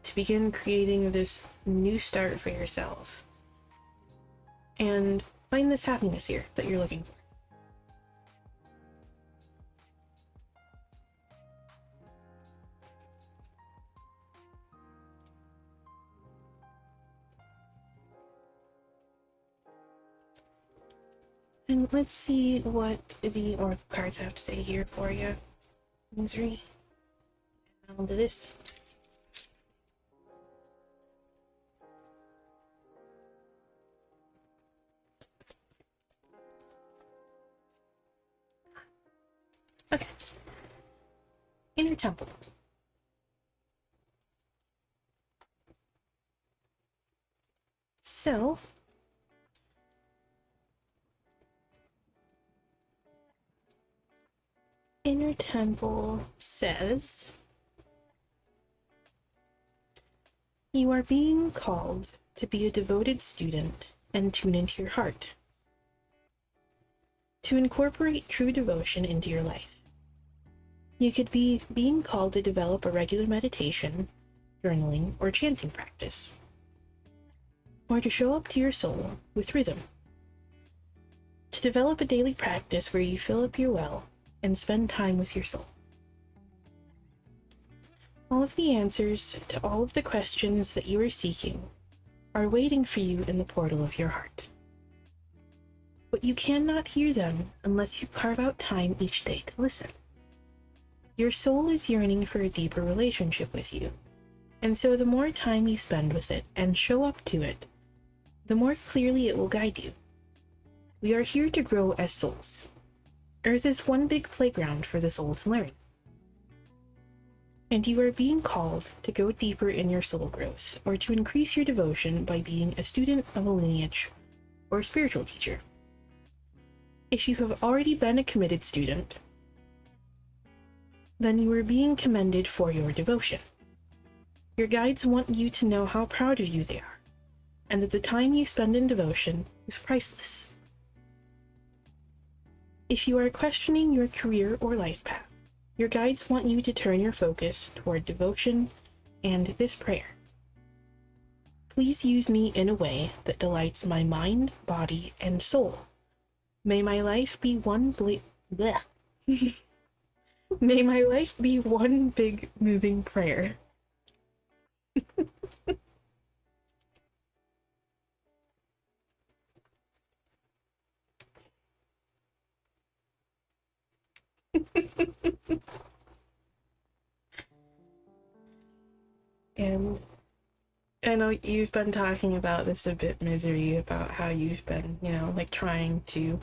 to begin creating this new start for yourself, and find this happiness here that you're looking for. And let's see what the oracle cards have to say here for you, Misery. I'll do this. Okay. Inner Temple. So, inner temple says, you are being called to be a devoted student and tune into your heart, to incorporate true devotion into your life. You could be being called to develop a regular meditation, journaling, or chanting practice, or to show up to your soul with rhythm. To develop a daily practice where you fill up your well and spend time with your soul. All of the answers to all of the questions that you are seeking are waiting for you in the portal of your heart. But you cannot hear them unless you carve out time each day to listen. Your soul is yearning for a deeper relationship with you, and so the more time you spend with it and show up to it, the more clearly it will guide you. We are here to grow as souls. Earth is one big playground for the soul to learn. And you are being called to go deeper in your soul growth, or to increase your devotion by being a student of a lineage or spiritual teacher. If you have already been a committed student, then you are being commended for your devotion. Your guides want you to know how proud of you they are, and that the time you spend in devotion is priceless. If you are questioning your career or life path, your guides want you to turn your focus toward devotion and this prayer. Please use me in a way that delights my mind, body, and soul. May my life be May my life be one big moving prayer. And I know you've been talking about this a bit, Misery, about how you've been, like trying to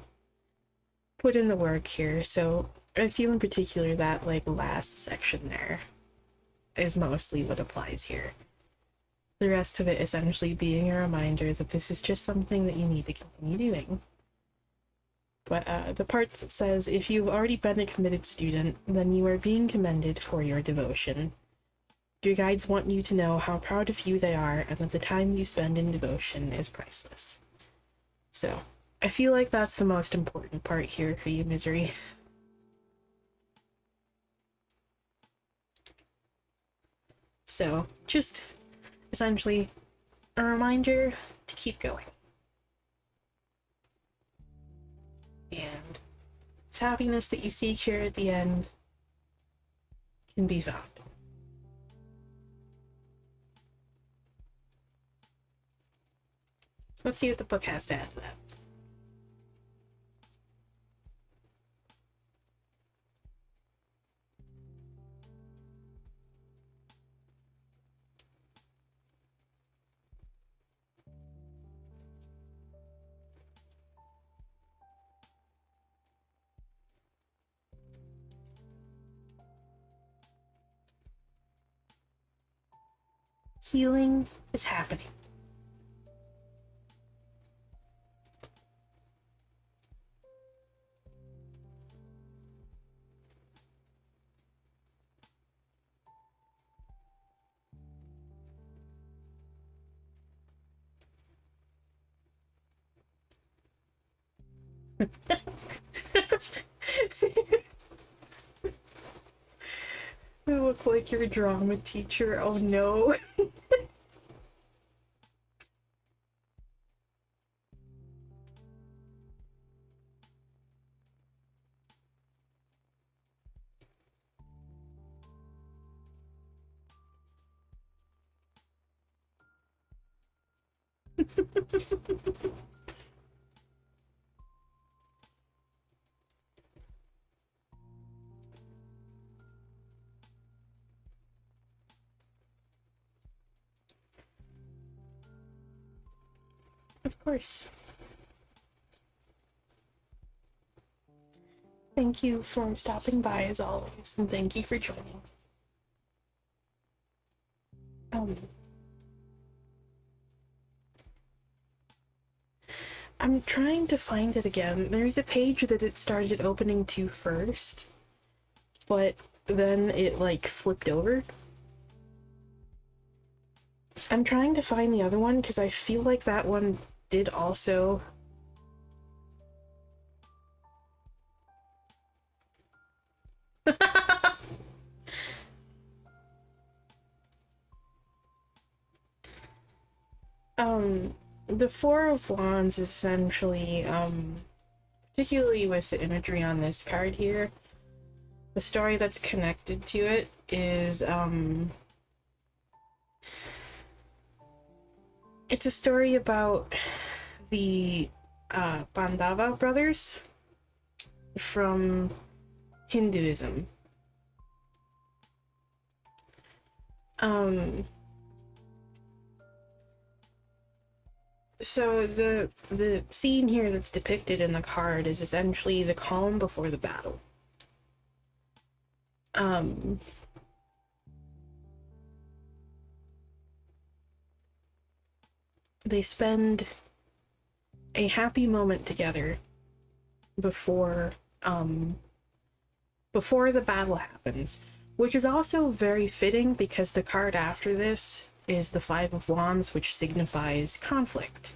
put in the work here. So I feel in particular that like last section there is mostly what applies here. The rest of it essentially being a reminder that this is just something that you need to continue doing. But the part that says, if you've already been a committed student, then you are being commended for your devotion. Your guides want you to know how proud of you they are, and that the time you spend in devotion is priceless. So, I feel like that's the most important part here for you, Misery. So, just essentially a reminder to keep going. And this happiness that you seek here at the end can be found. Let's see what the book has to add to that. Healing is happening. You look like your drama teacher. Oh no. Of course. Thank you for stopping by as always, and thank you for joining. I'm trying to find it again. There's a page that it started opening to first, but then it like flipped over. I'm trying to find the other one because I feel like that one did also. The Four of Wands is essentially, particularly with the imagery on this card here, the story that's connected to it is, it's a story about the, Pandava brothers from Hinduism. So the scene here that's depicted in the card is essentially the calm before the battle. They spend a happy moment together before before the battle happens, which is also very fitting because the card after this is the Five of Wands, which signifies conflict.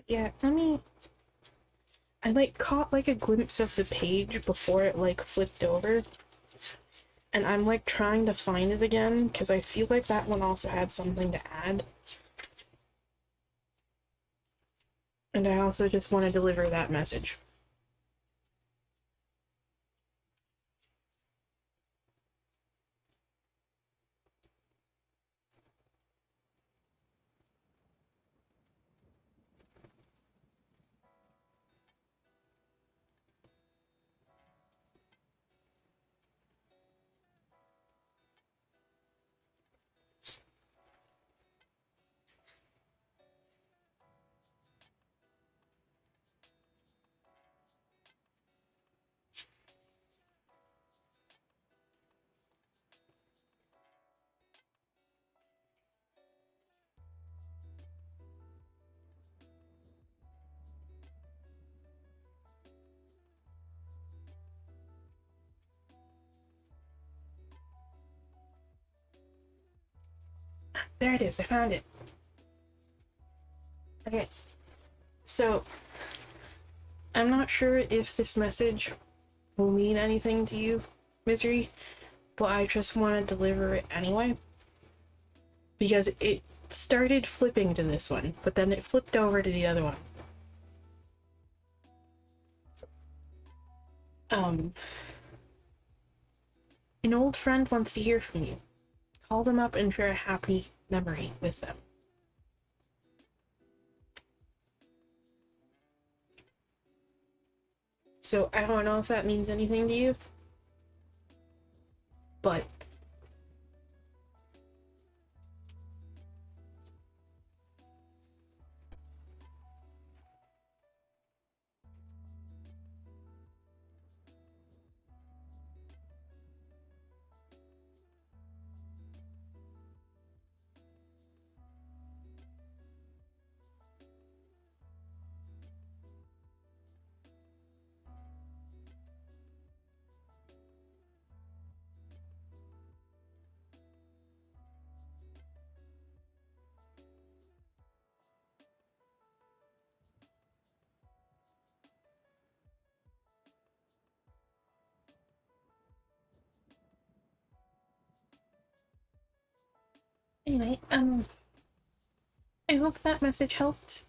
Yeah, I like caught like a glimpse of the page before it like flipped over, and I'm like trying to find it again because I feel like that one also had something to add. And I also just want to deliver that message. There it is, I found it. Okay, so I'm not sure if this message will mean anything to you, Misery, but I just want to deliver it anyway. Because it started flipping to this one, but then it flipped over to the other one. An old friend wants to hear from you. Call them up and share a happy memory with them. So I don't know if that means anything to you, but anyway, I hope that message helped.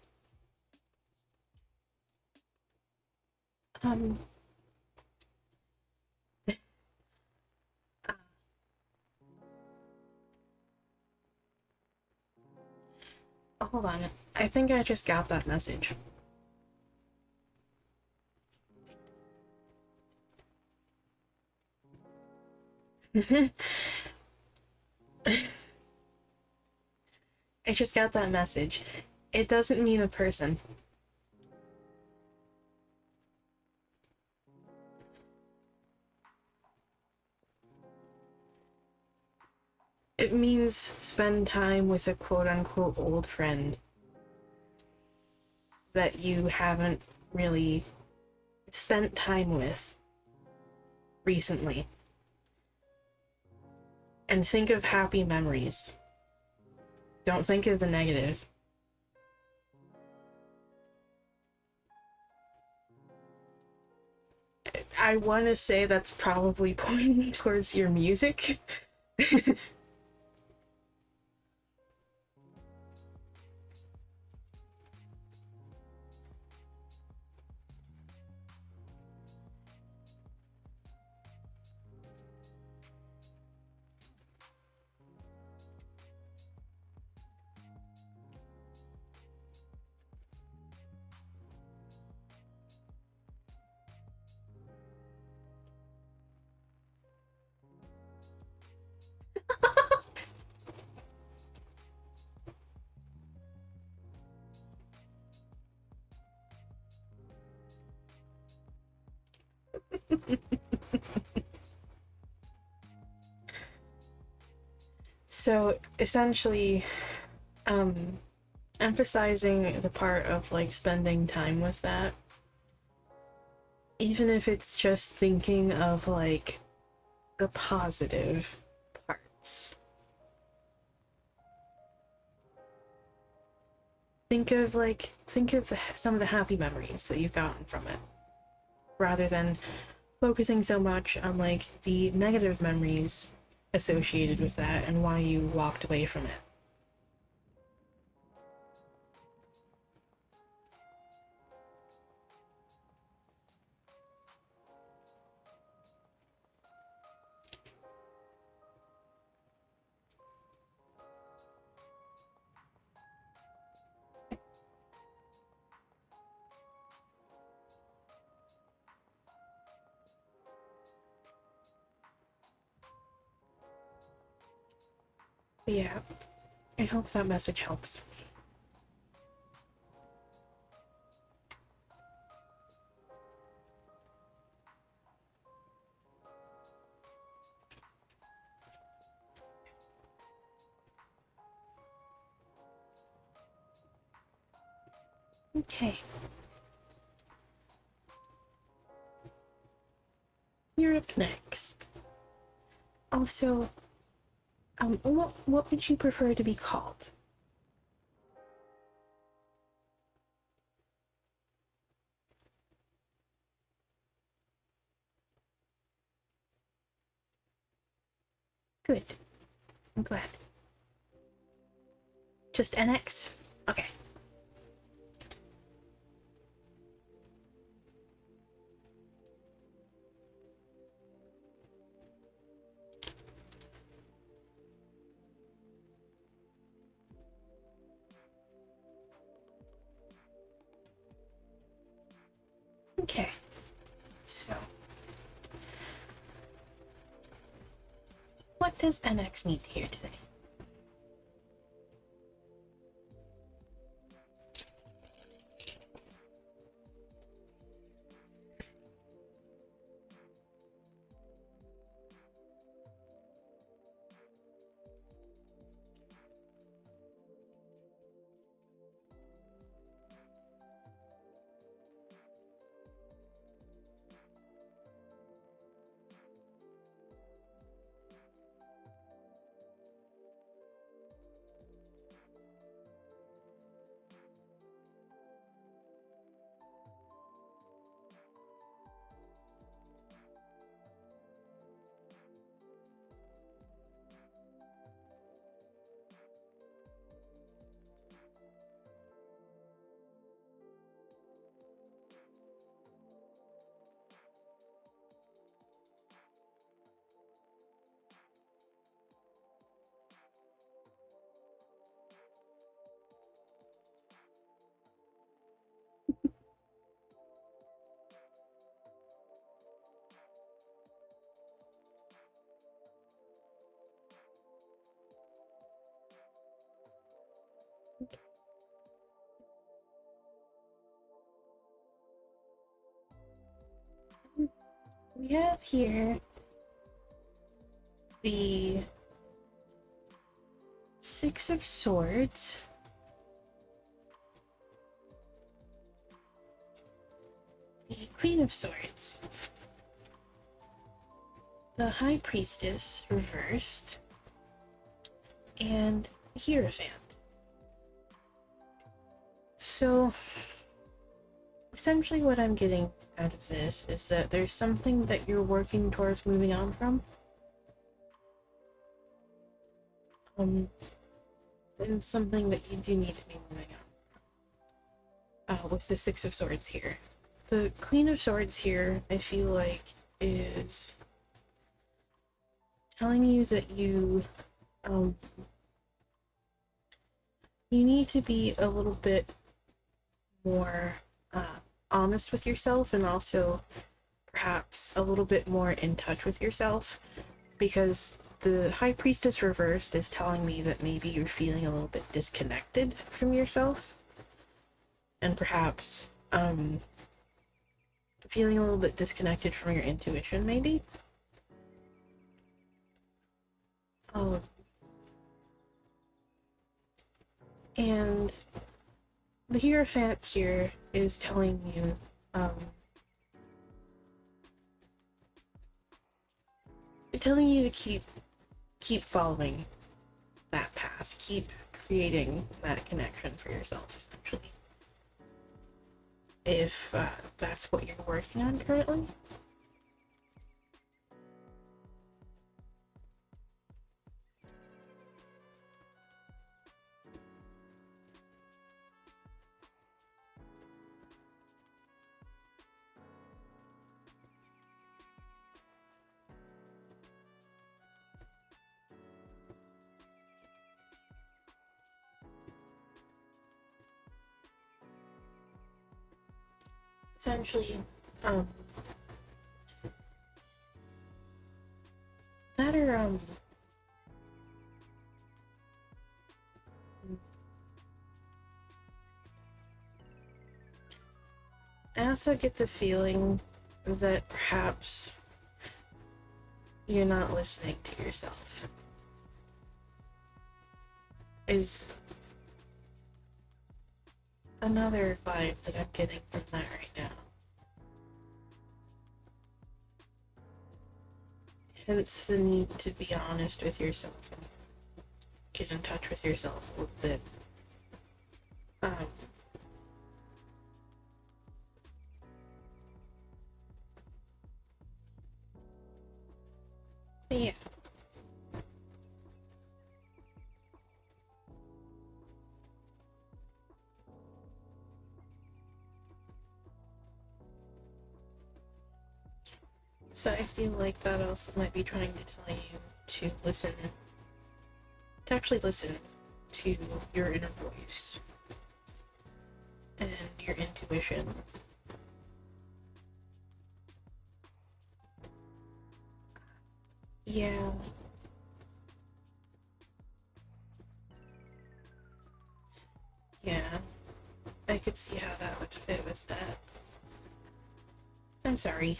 Hold on. I think I just got that message. I just got that message. It doesn't mean a person. It means spend time with a quote-unquote old friend that you haven't really spent time with recently. And think of happy memories. Don't think of the negative. I want to say that's probably pointing towards your music. So essentially, emphasizing the part of like spending time with that, even if it's just thinking of like the positive parts. Think of some of the happy memories that you've gotten from it, rather than focusing so much on like the negative memories associated with that and why you walked away from it. But yeah, I hope that message helps. Okay. You're up next. Also, what would you prefer to be called? Good. I'm glad. Just NX? Okay. Okay. So, what does NX need to hear today? have here the Six of Swords, the Queen of Swords, the High Priestess reversed, and Hierophant. So, essentially what I'm getting out of this is that there's something that you're working towards moving on from. And something that you do need to be moving on. With the Six of Swords here. The Queen of Swords here, I feel like, is telling you that you need to be a little bit more honest with yourself, and also perhaps a little bit more in touch with yourself, because the High Priestess reversed is telling me that maybe you're feeling a little bit disconnected from yourself, and perhaps feeling a little bit disconnected from your intuition, maybe. And the Hierophant here is telling you, to keep following that path, keep creating that connection for yourself, essentially. If that's what you're working on currently. Essentially, that or, I also get the feeling that perhaps you're not listening to yourself. Is another vibe that I'm getting from that right now. Hence the need to be honest with yourself and get in touch with yourself a little bit. Yeah. So I feel like that also might be trying to tell you to actually listen to your inner voice and your intuition. Yeah. Yeah. I could see how that would fit with that. I'm sorry.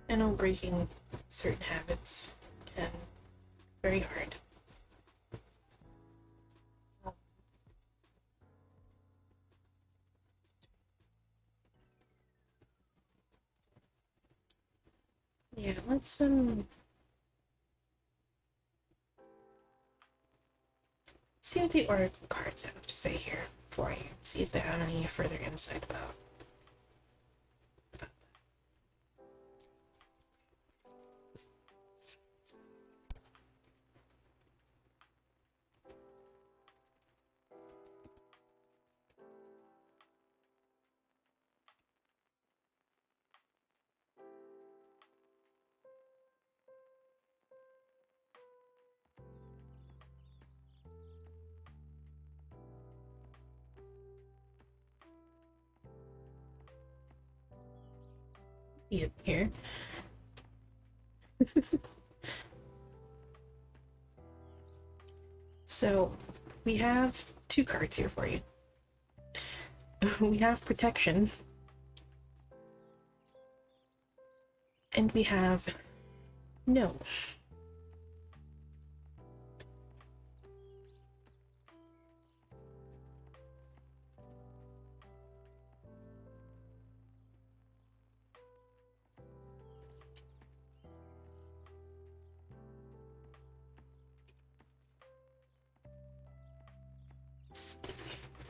I know breaking certain habits can be very hard. Yeah, let's see what the oracle cards have to say here for you. See if they have any further insight about that. Be up here. So, we have two cards here for you. We have protection, And we have no.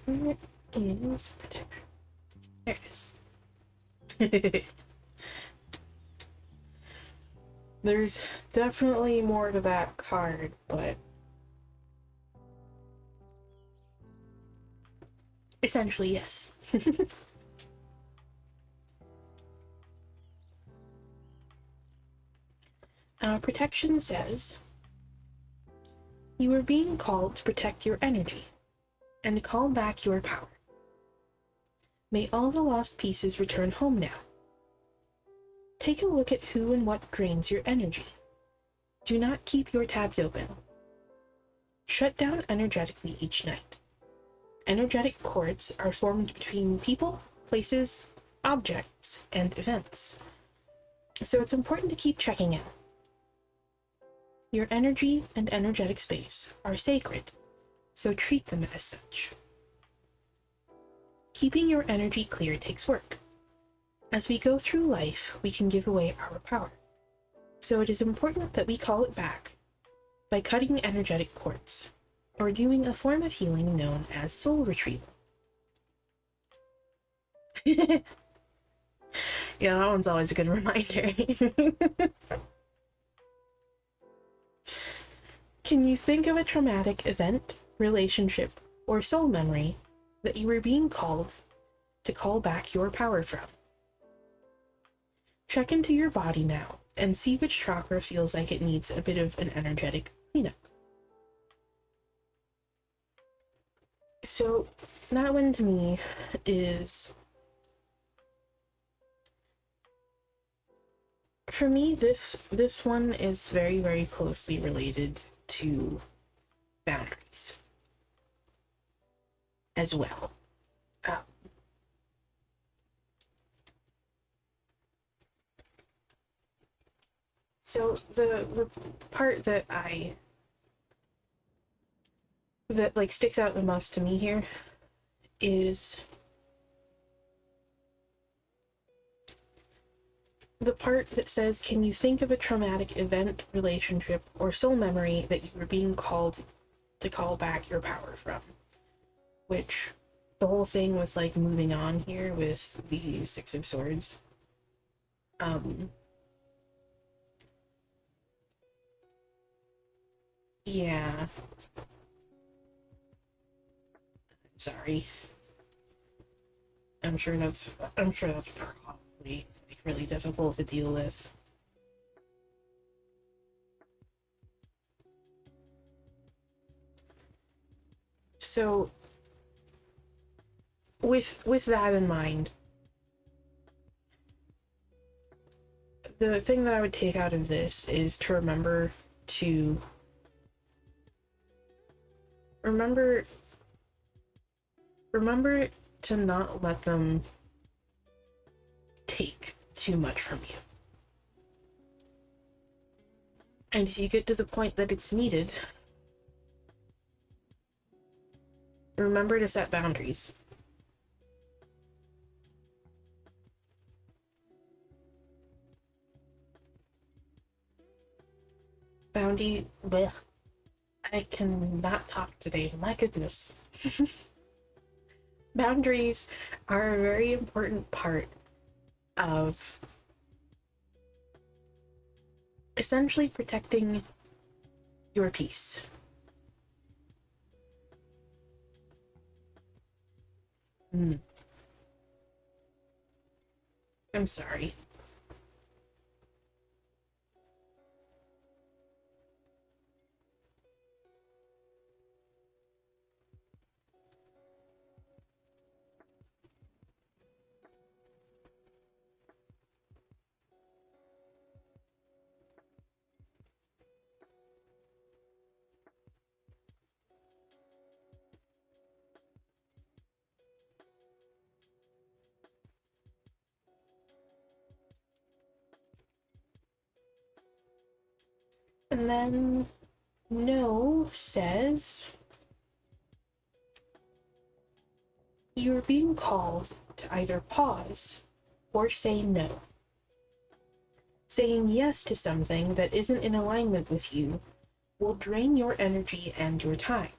Where is protection? There it is. There's definitely more to that card, but essentially, yes. Protection says, you are being called to protect your energy and call back your power. May all the lost pieces return home now. Take a look at who and what drains your energy. Do not keep your tabs open. Shut down energetically each night. Energetic cords are formed between people, places, objects, and events. So it's important to keep checking in. Your energy and energetic space are sacred, so treat them as such. Keeping your energy clear takes work. As we go through life, we can give away our power. So it is important that we call it back by cutting energetic cords, or doing a form of healing known as soul retrieval. Yeah, that one's always a good reminder. Can you think of a traumatic event, relationship, or soul memory that you were being called to call back your power from? Check into your body now and see which chakra feels like it needs a bit of an energetic cleanup. So that one to me is, for me, this one is very, very closely related to boundaries as well. So the part that like sticks out the most to me here is the part that says, can you think of a traumatic event, relationship, or soul memory that you were being called to call back your power from? Which, the whole thing with, like, moving on here with the Six of Swords. Yeah. Sorry. I'm sure that's probably, like, really difficult to deal with. So, with that in mind, the thing that I would take out of this is to remember to not let them take too much from you. And if you get to the point that it's needed, remember to set boundaries. Blech. I cannot talk today, my goodness. Boundaries are a very important part of essentially protecting your peace. I'm sorry. And then no says you are being called to either pause or say no. Saying yes to something that isn't in alignment with you will drain your energy and your time.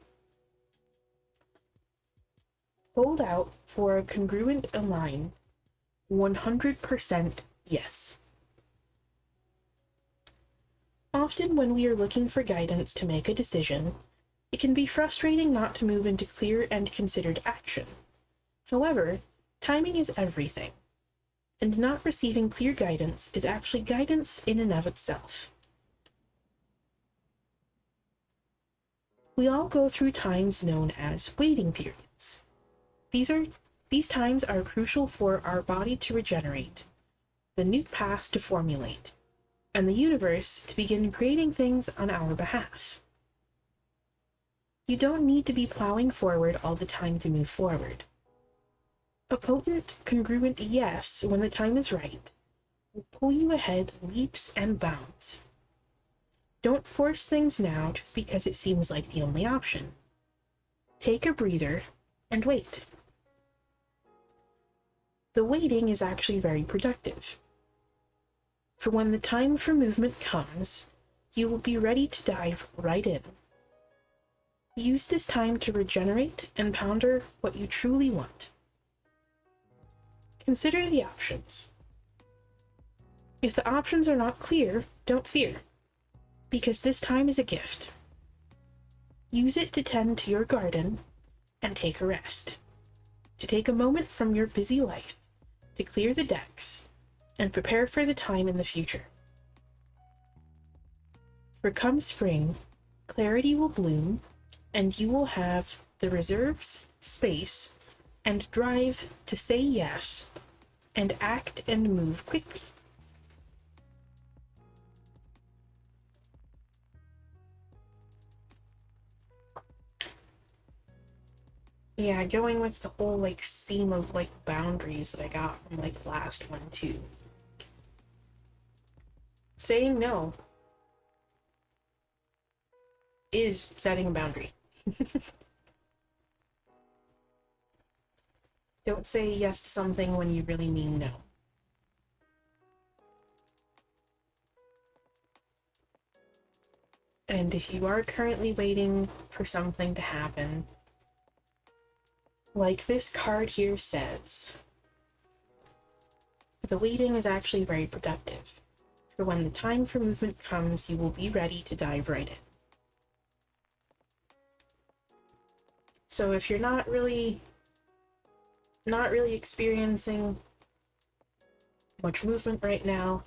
Hold out for a congruent align 100% yes. Often when we are looking for guidance to make a decision, it can be frustrating not to move into clear and considered action. However, timing is everything, and not receiving clear guidance is actually guidance in and of itself. We all go through times known as waiting periods. These times are crucial for our body to regenerate, the new path to formulate, and the universe to begin creating things on our behalf. You don't need to be plowing forward all the time to move forward. A potent, congruent yes when the time is right will pull you ahead leaps and bounds. Don't force things now just because it seems like the only option. Take a breather and wait. The waiting is actually very productive. For when the time for movement comes, you will be ready to dive right in. Use this time to regenerate and ponder what you truly want. Consider the options. If the options are not clear, don't fear, because this time is a gift. Use it to tend to your garden and take a rest, to take a moment from your busy life to clear the decks and prepare for the time in the future. For come spring, clarity will bloom, and you will have the reserves, space, and drive to say yes and act and move quickly. Yeah, going with the whole theme of boundaries that I got from the last one too. Saying no is setting a boundary. Don't say yes to something when you really mean no. And if you are currently waiting for something to happen, like this card here says, the waiting is actually very productive. For when the time for movement comes, you will be ready to dive right in. So if you're not really experiencing much movement right now,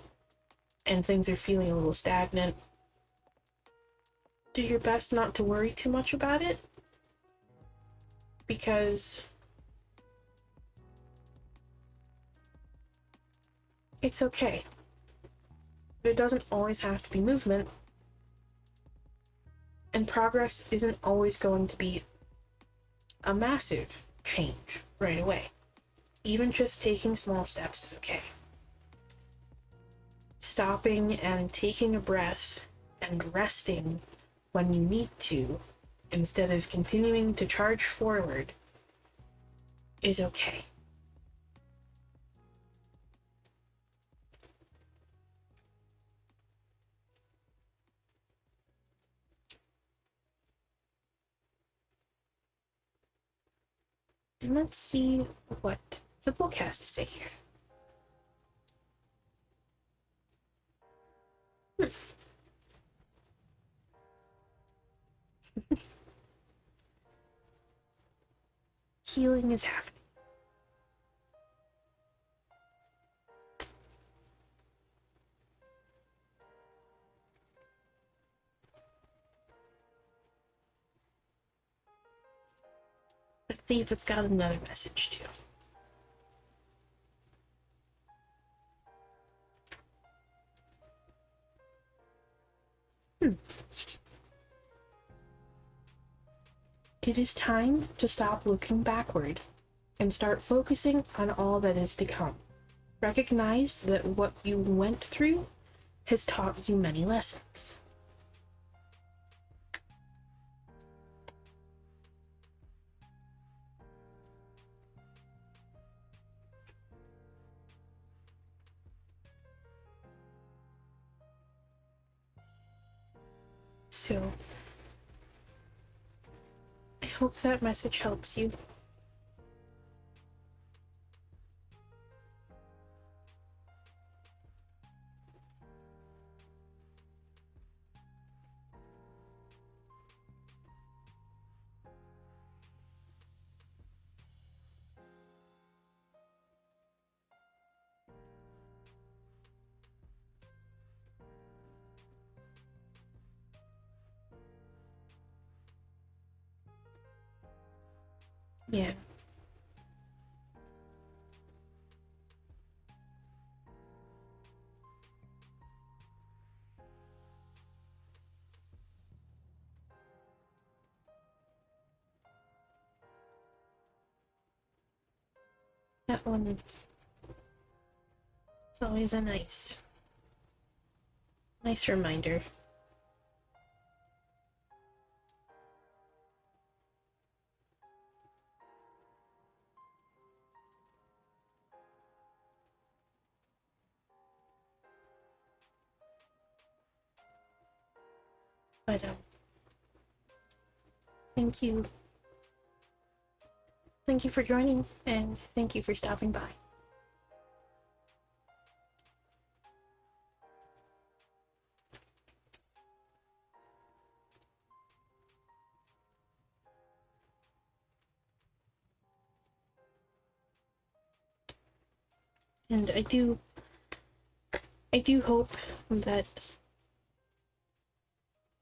and things are feeling a little stagnant, do your best not to worry too much about it, because it's okay. There doesn't always have to be movement, and progress isn't always going to be a massive change right away. Even just taking small steps is okay. Stopping and taking a breath and resting when you need to, instead of continuing to charge forward, is okay. And let's see what the book has to say here. Healing is happening. Let's see if it's got another message too. It is time to stop looking backward and start focusing on all that is to come. Recognize that what you went through has taught you many lessons. So I hope that message helps you. Yeah. That one. It's always a nice reminder. But thank you. Thank you for joining, and thank you for stopping by. And I do hope that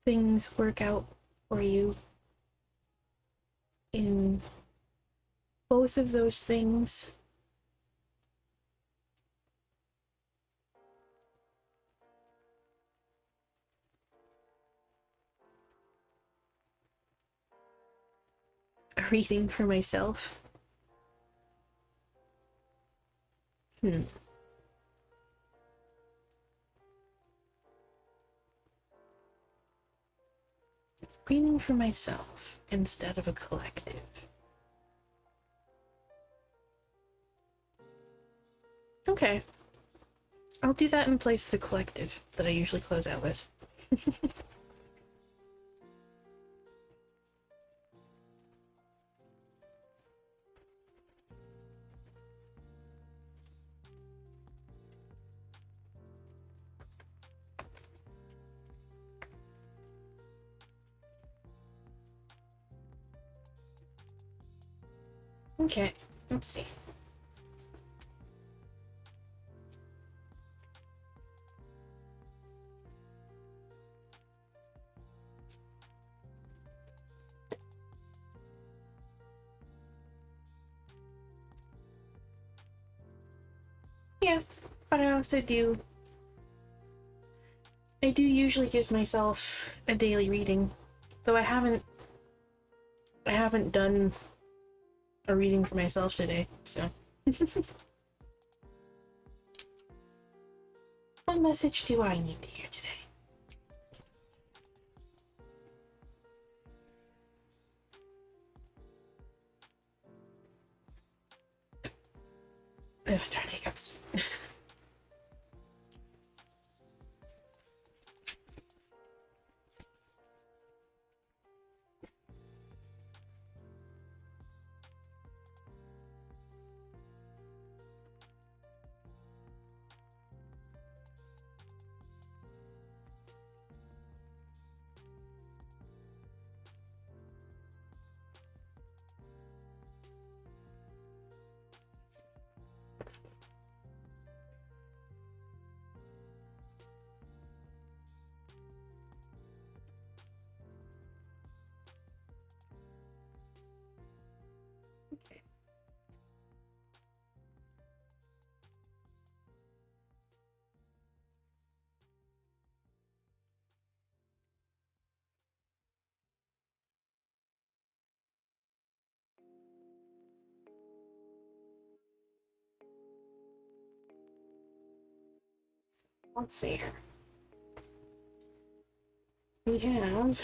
things work out for you in both of those things. A reading for myself. Reading for myself instead of a collective. Okay. I'll do that in place of the collective that I usually close out with. Okay, let's see. Yeah, but I also do. I do usually give myself a daily reading, though I haven't done a reading for myself today, so. What message do I need to hear today? Ugh, darn hiccups. Okay. Let's see here. We have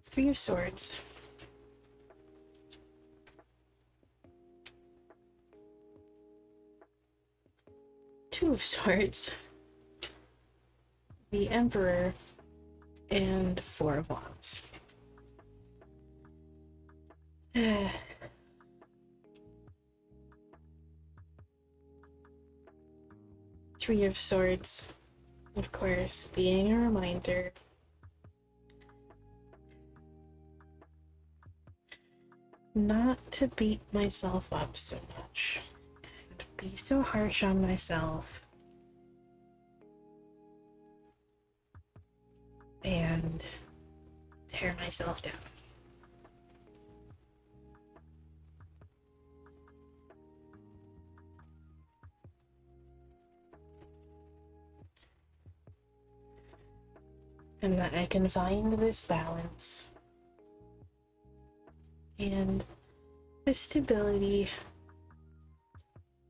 Three of Swords. Two of Swords. the Emperor, and 4 of Wands. 3 of Swords, of course, being a reminder not to beat myself up so much and be so harsh on myself and tear myself down. And that I can find this balance and the stability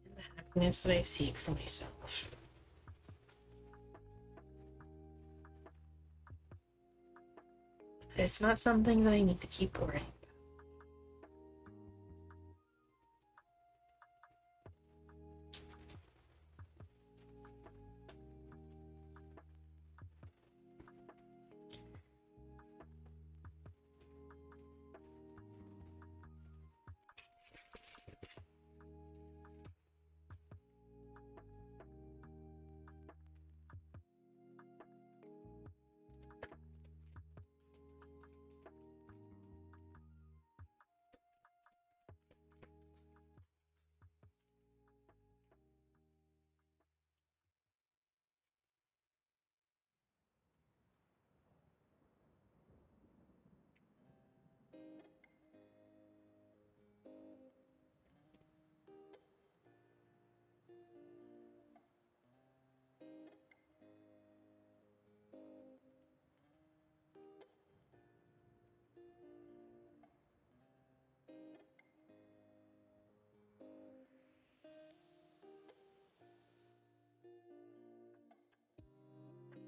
and the happiness that I seek for myself. It's not something that I need to keep worrying about.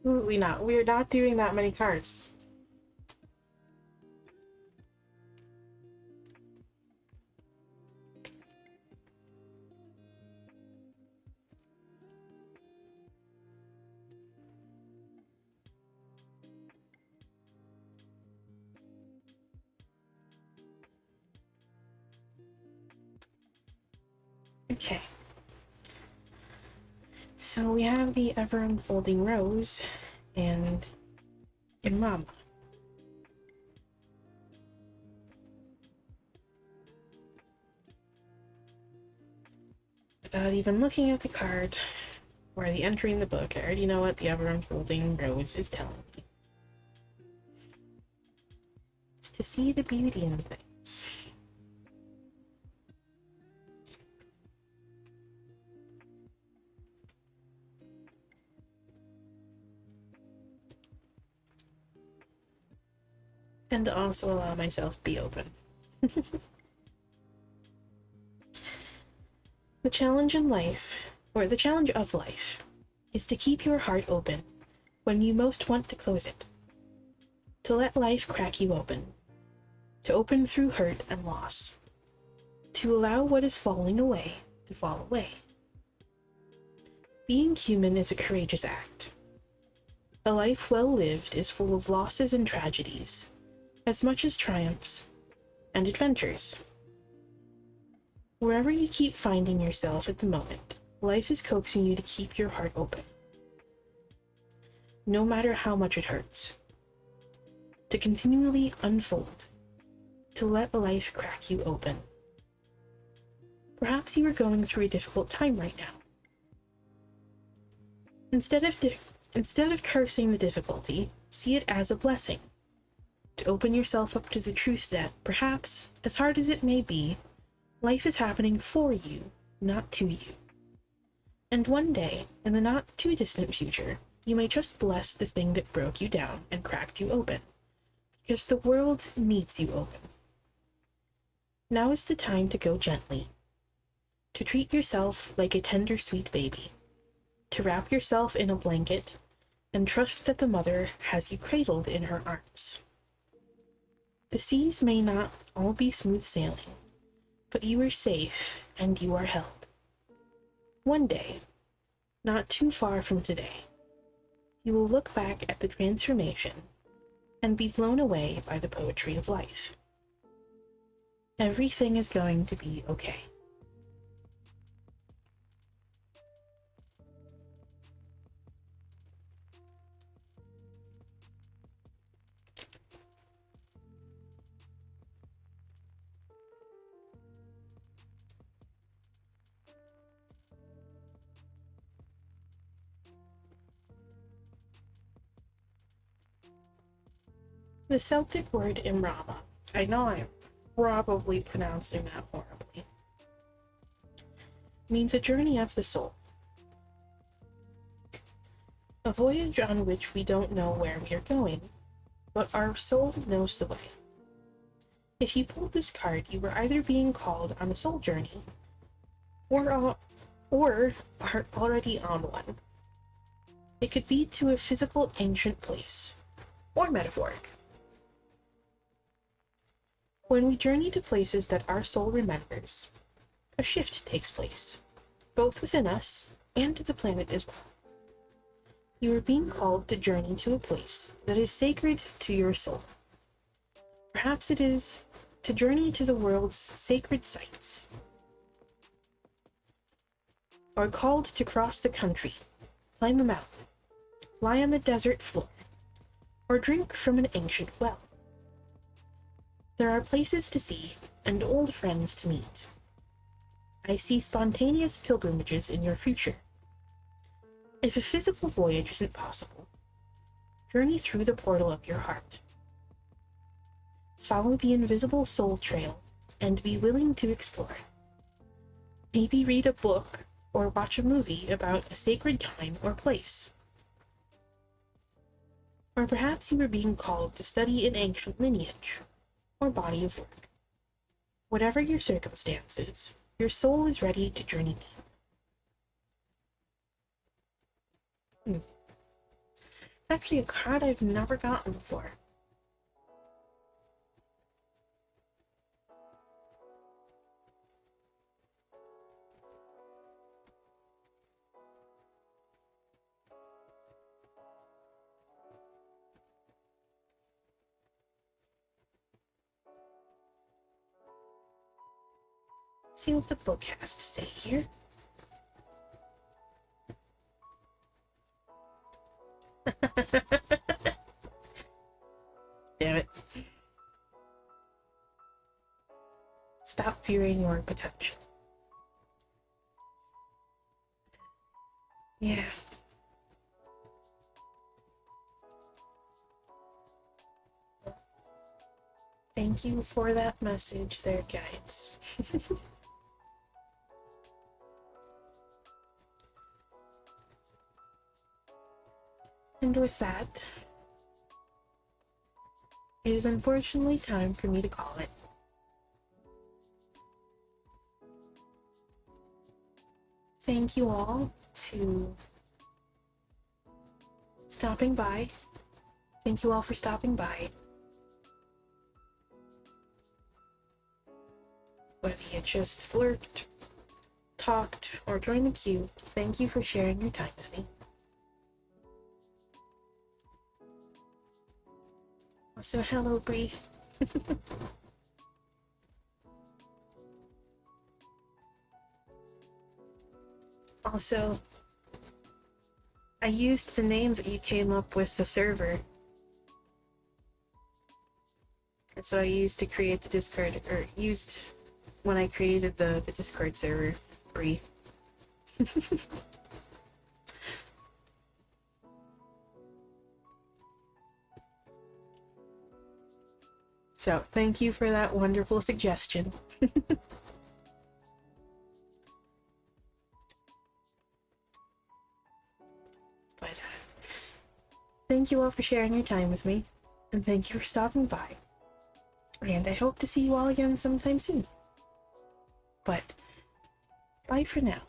Absolutely not. We're not doing that many cards. Okay. So we have the ever-unfolding rose and Imrama. Without even looking at the card or the entry in the book, I already know what the ever-unfolding rose is telling me. It's to see the beauty in things. And to also allow myself to be open. The challenge in life, or the challenge of life, is to keep your heart open when you most want to close it. To let life crack you open. To open through hurt and loss. To allow what is falling away to fall away. Being human is a courageous act. A life well lived is full of losses and tragedies, as much as triumphs and adventures. Wherever you keep finding yourself at the moment, life is coaxing you to keep your heart open. No matter how much it hurts. To continually unfold. To let life crack you open. Perhaps you are going through a difficult time right now. Instead of cursing the difficulty, see it as a blessing. To open yourself up to the truth that, perhaps, as hard as it may be, life is happening for you, not to you. And one day, in the not too distant future, you may just bless the thing that broke you down and cracked you open, because the world needs you open. Now is the time to go gently, to treat yourself like a tender, sweet baby, to wrap yourself in a blanket and trust that the mother has you cradled in her arms. The seas may not all be smooth sailing, but you are safe and you are held. One day, not too far from today, you will look back at the transformation and be blown away by the poetry of life. Everything is going to be okay. The Celtic word Imrama, I know I'm probably pronouncing that horribly, means a journey of the soul. A voyage on which we don't know where we are going, but our soul knows the way. If you pulled this card, you were either being called on a soul journey, or are already on one. It could be to a physical ancient place, or metaphoric. When we journey to places that our soul remembers, a shift takes place, both within us and to the planet as well. You are being called to journey to a place that is sacred to your soul. Perhaps it is to journey to the world's sacred sites, or called to cross the country, climb a mountain, lie on the desert floor, or drink from an ancient well. There are places to see and old friends to meet. I see spontaneous pilgrimages in your future. If a physical voyage isn't possible, journey through the portal of your heart. Follow the invisible soul trail and be willing to explore. Maybe read a book or watch a movie about a sacred time or place. Or perhaps you were being called to study an ancient lineage or body of work. Whatever your circumstances, your soul is ready to journey deep. It's actually a card I've never gotten before. See what the book has to say here. Damn it. Stop fearing your potential. Yeah. Thank you for that message there, guys. And with that, it is unfortunately time for me to call it. Thank you all to stopping by. Thank you all for stopping by. Whether you just flirt, talked, or joined the queue, thank you for sharing your time with me. Also, hello, Bree. Also, I used the name that you came up with the server. That's what I used to create the Discord, or used when I created the Discord server, Bree. So, thank you for that wonderful suggestion. But, thank you all for sharing your time with me, and thank you for stopping by. And I hope to see you all again sometime soon. But, bye for now.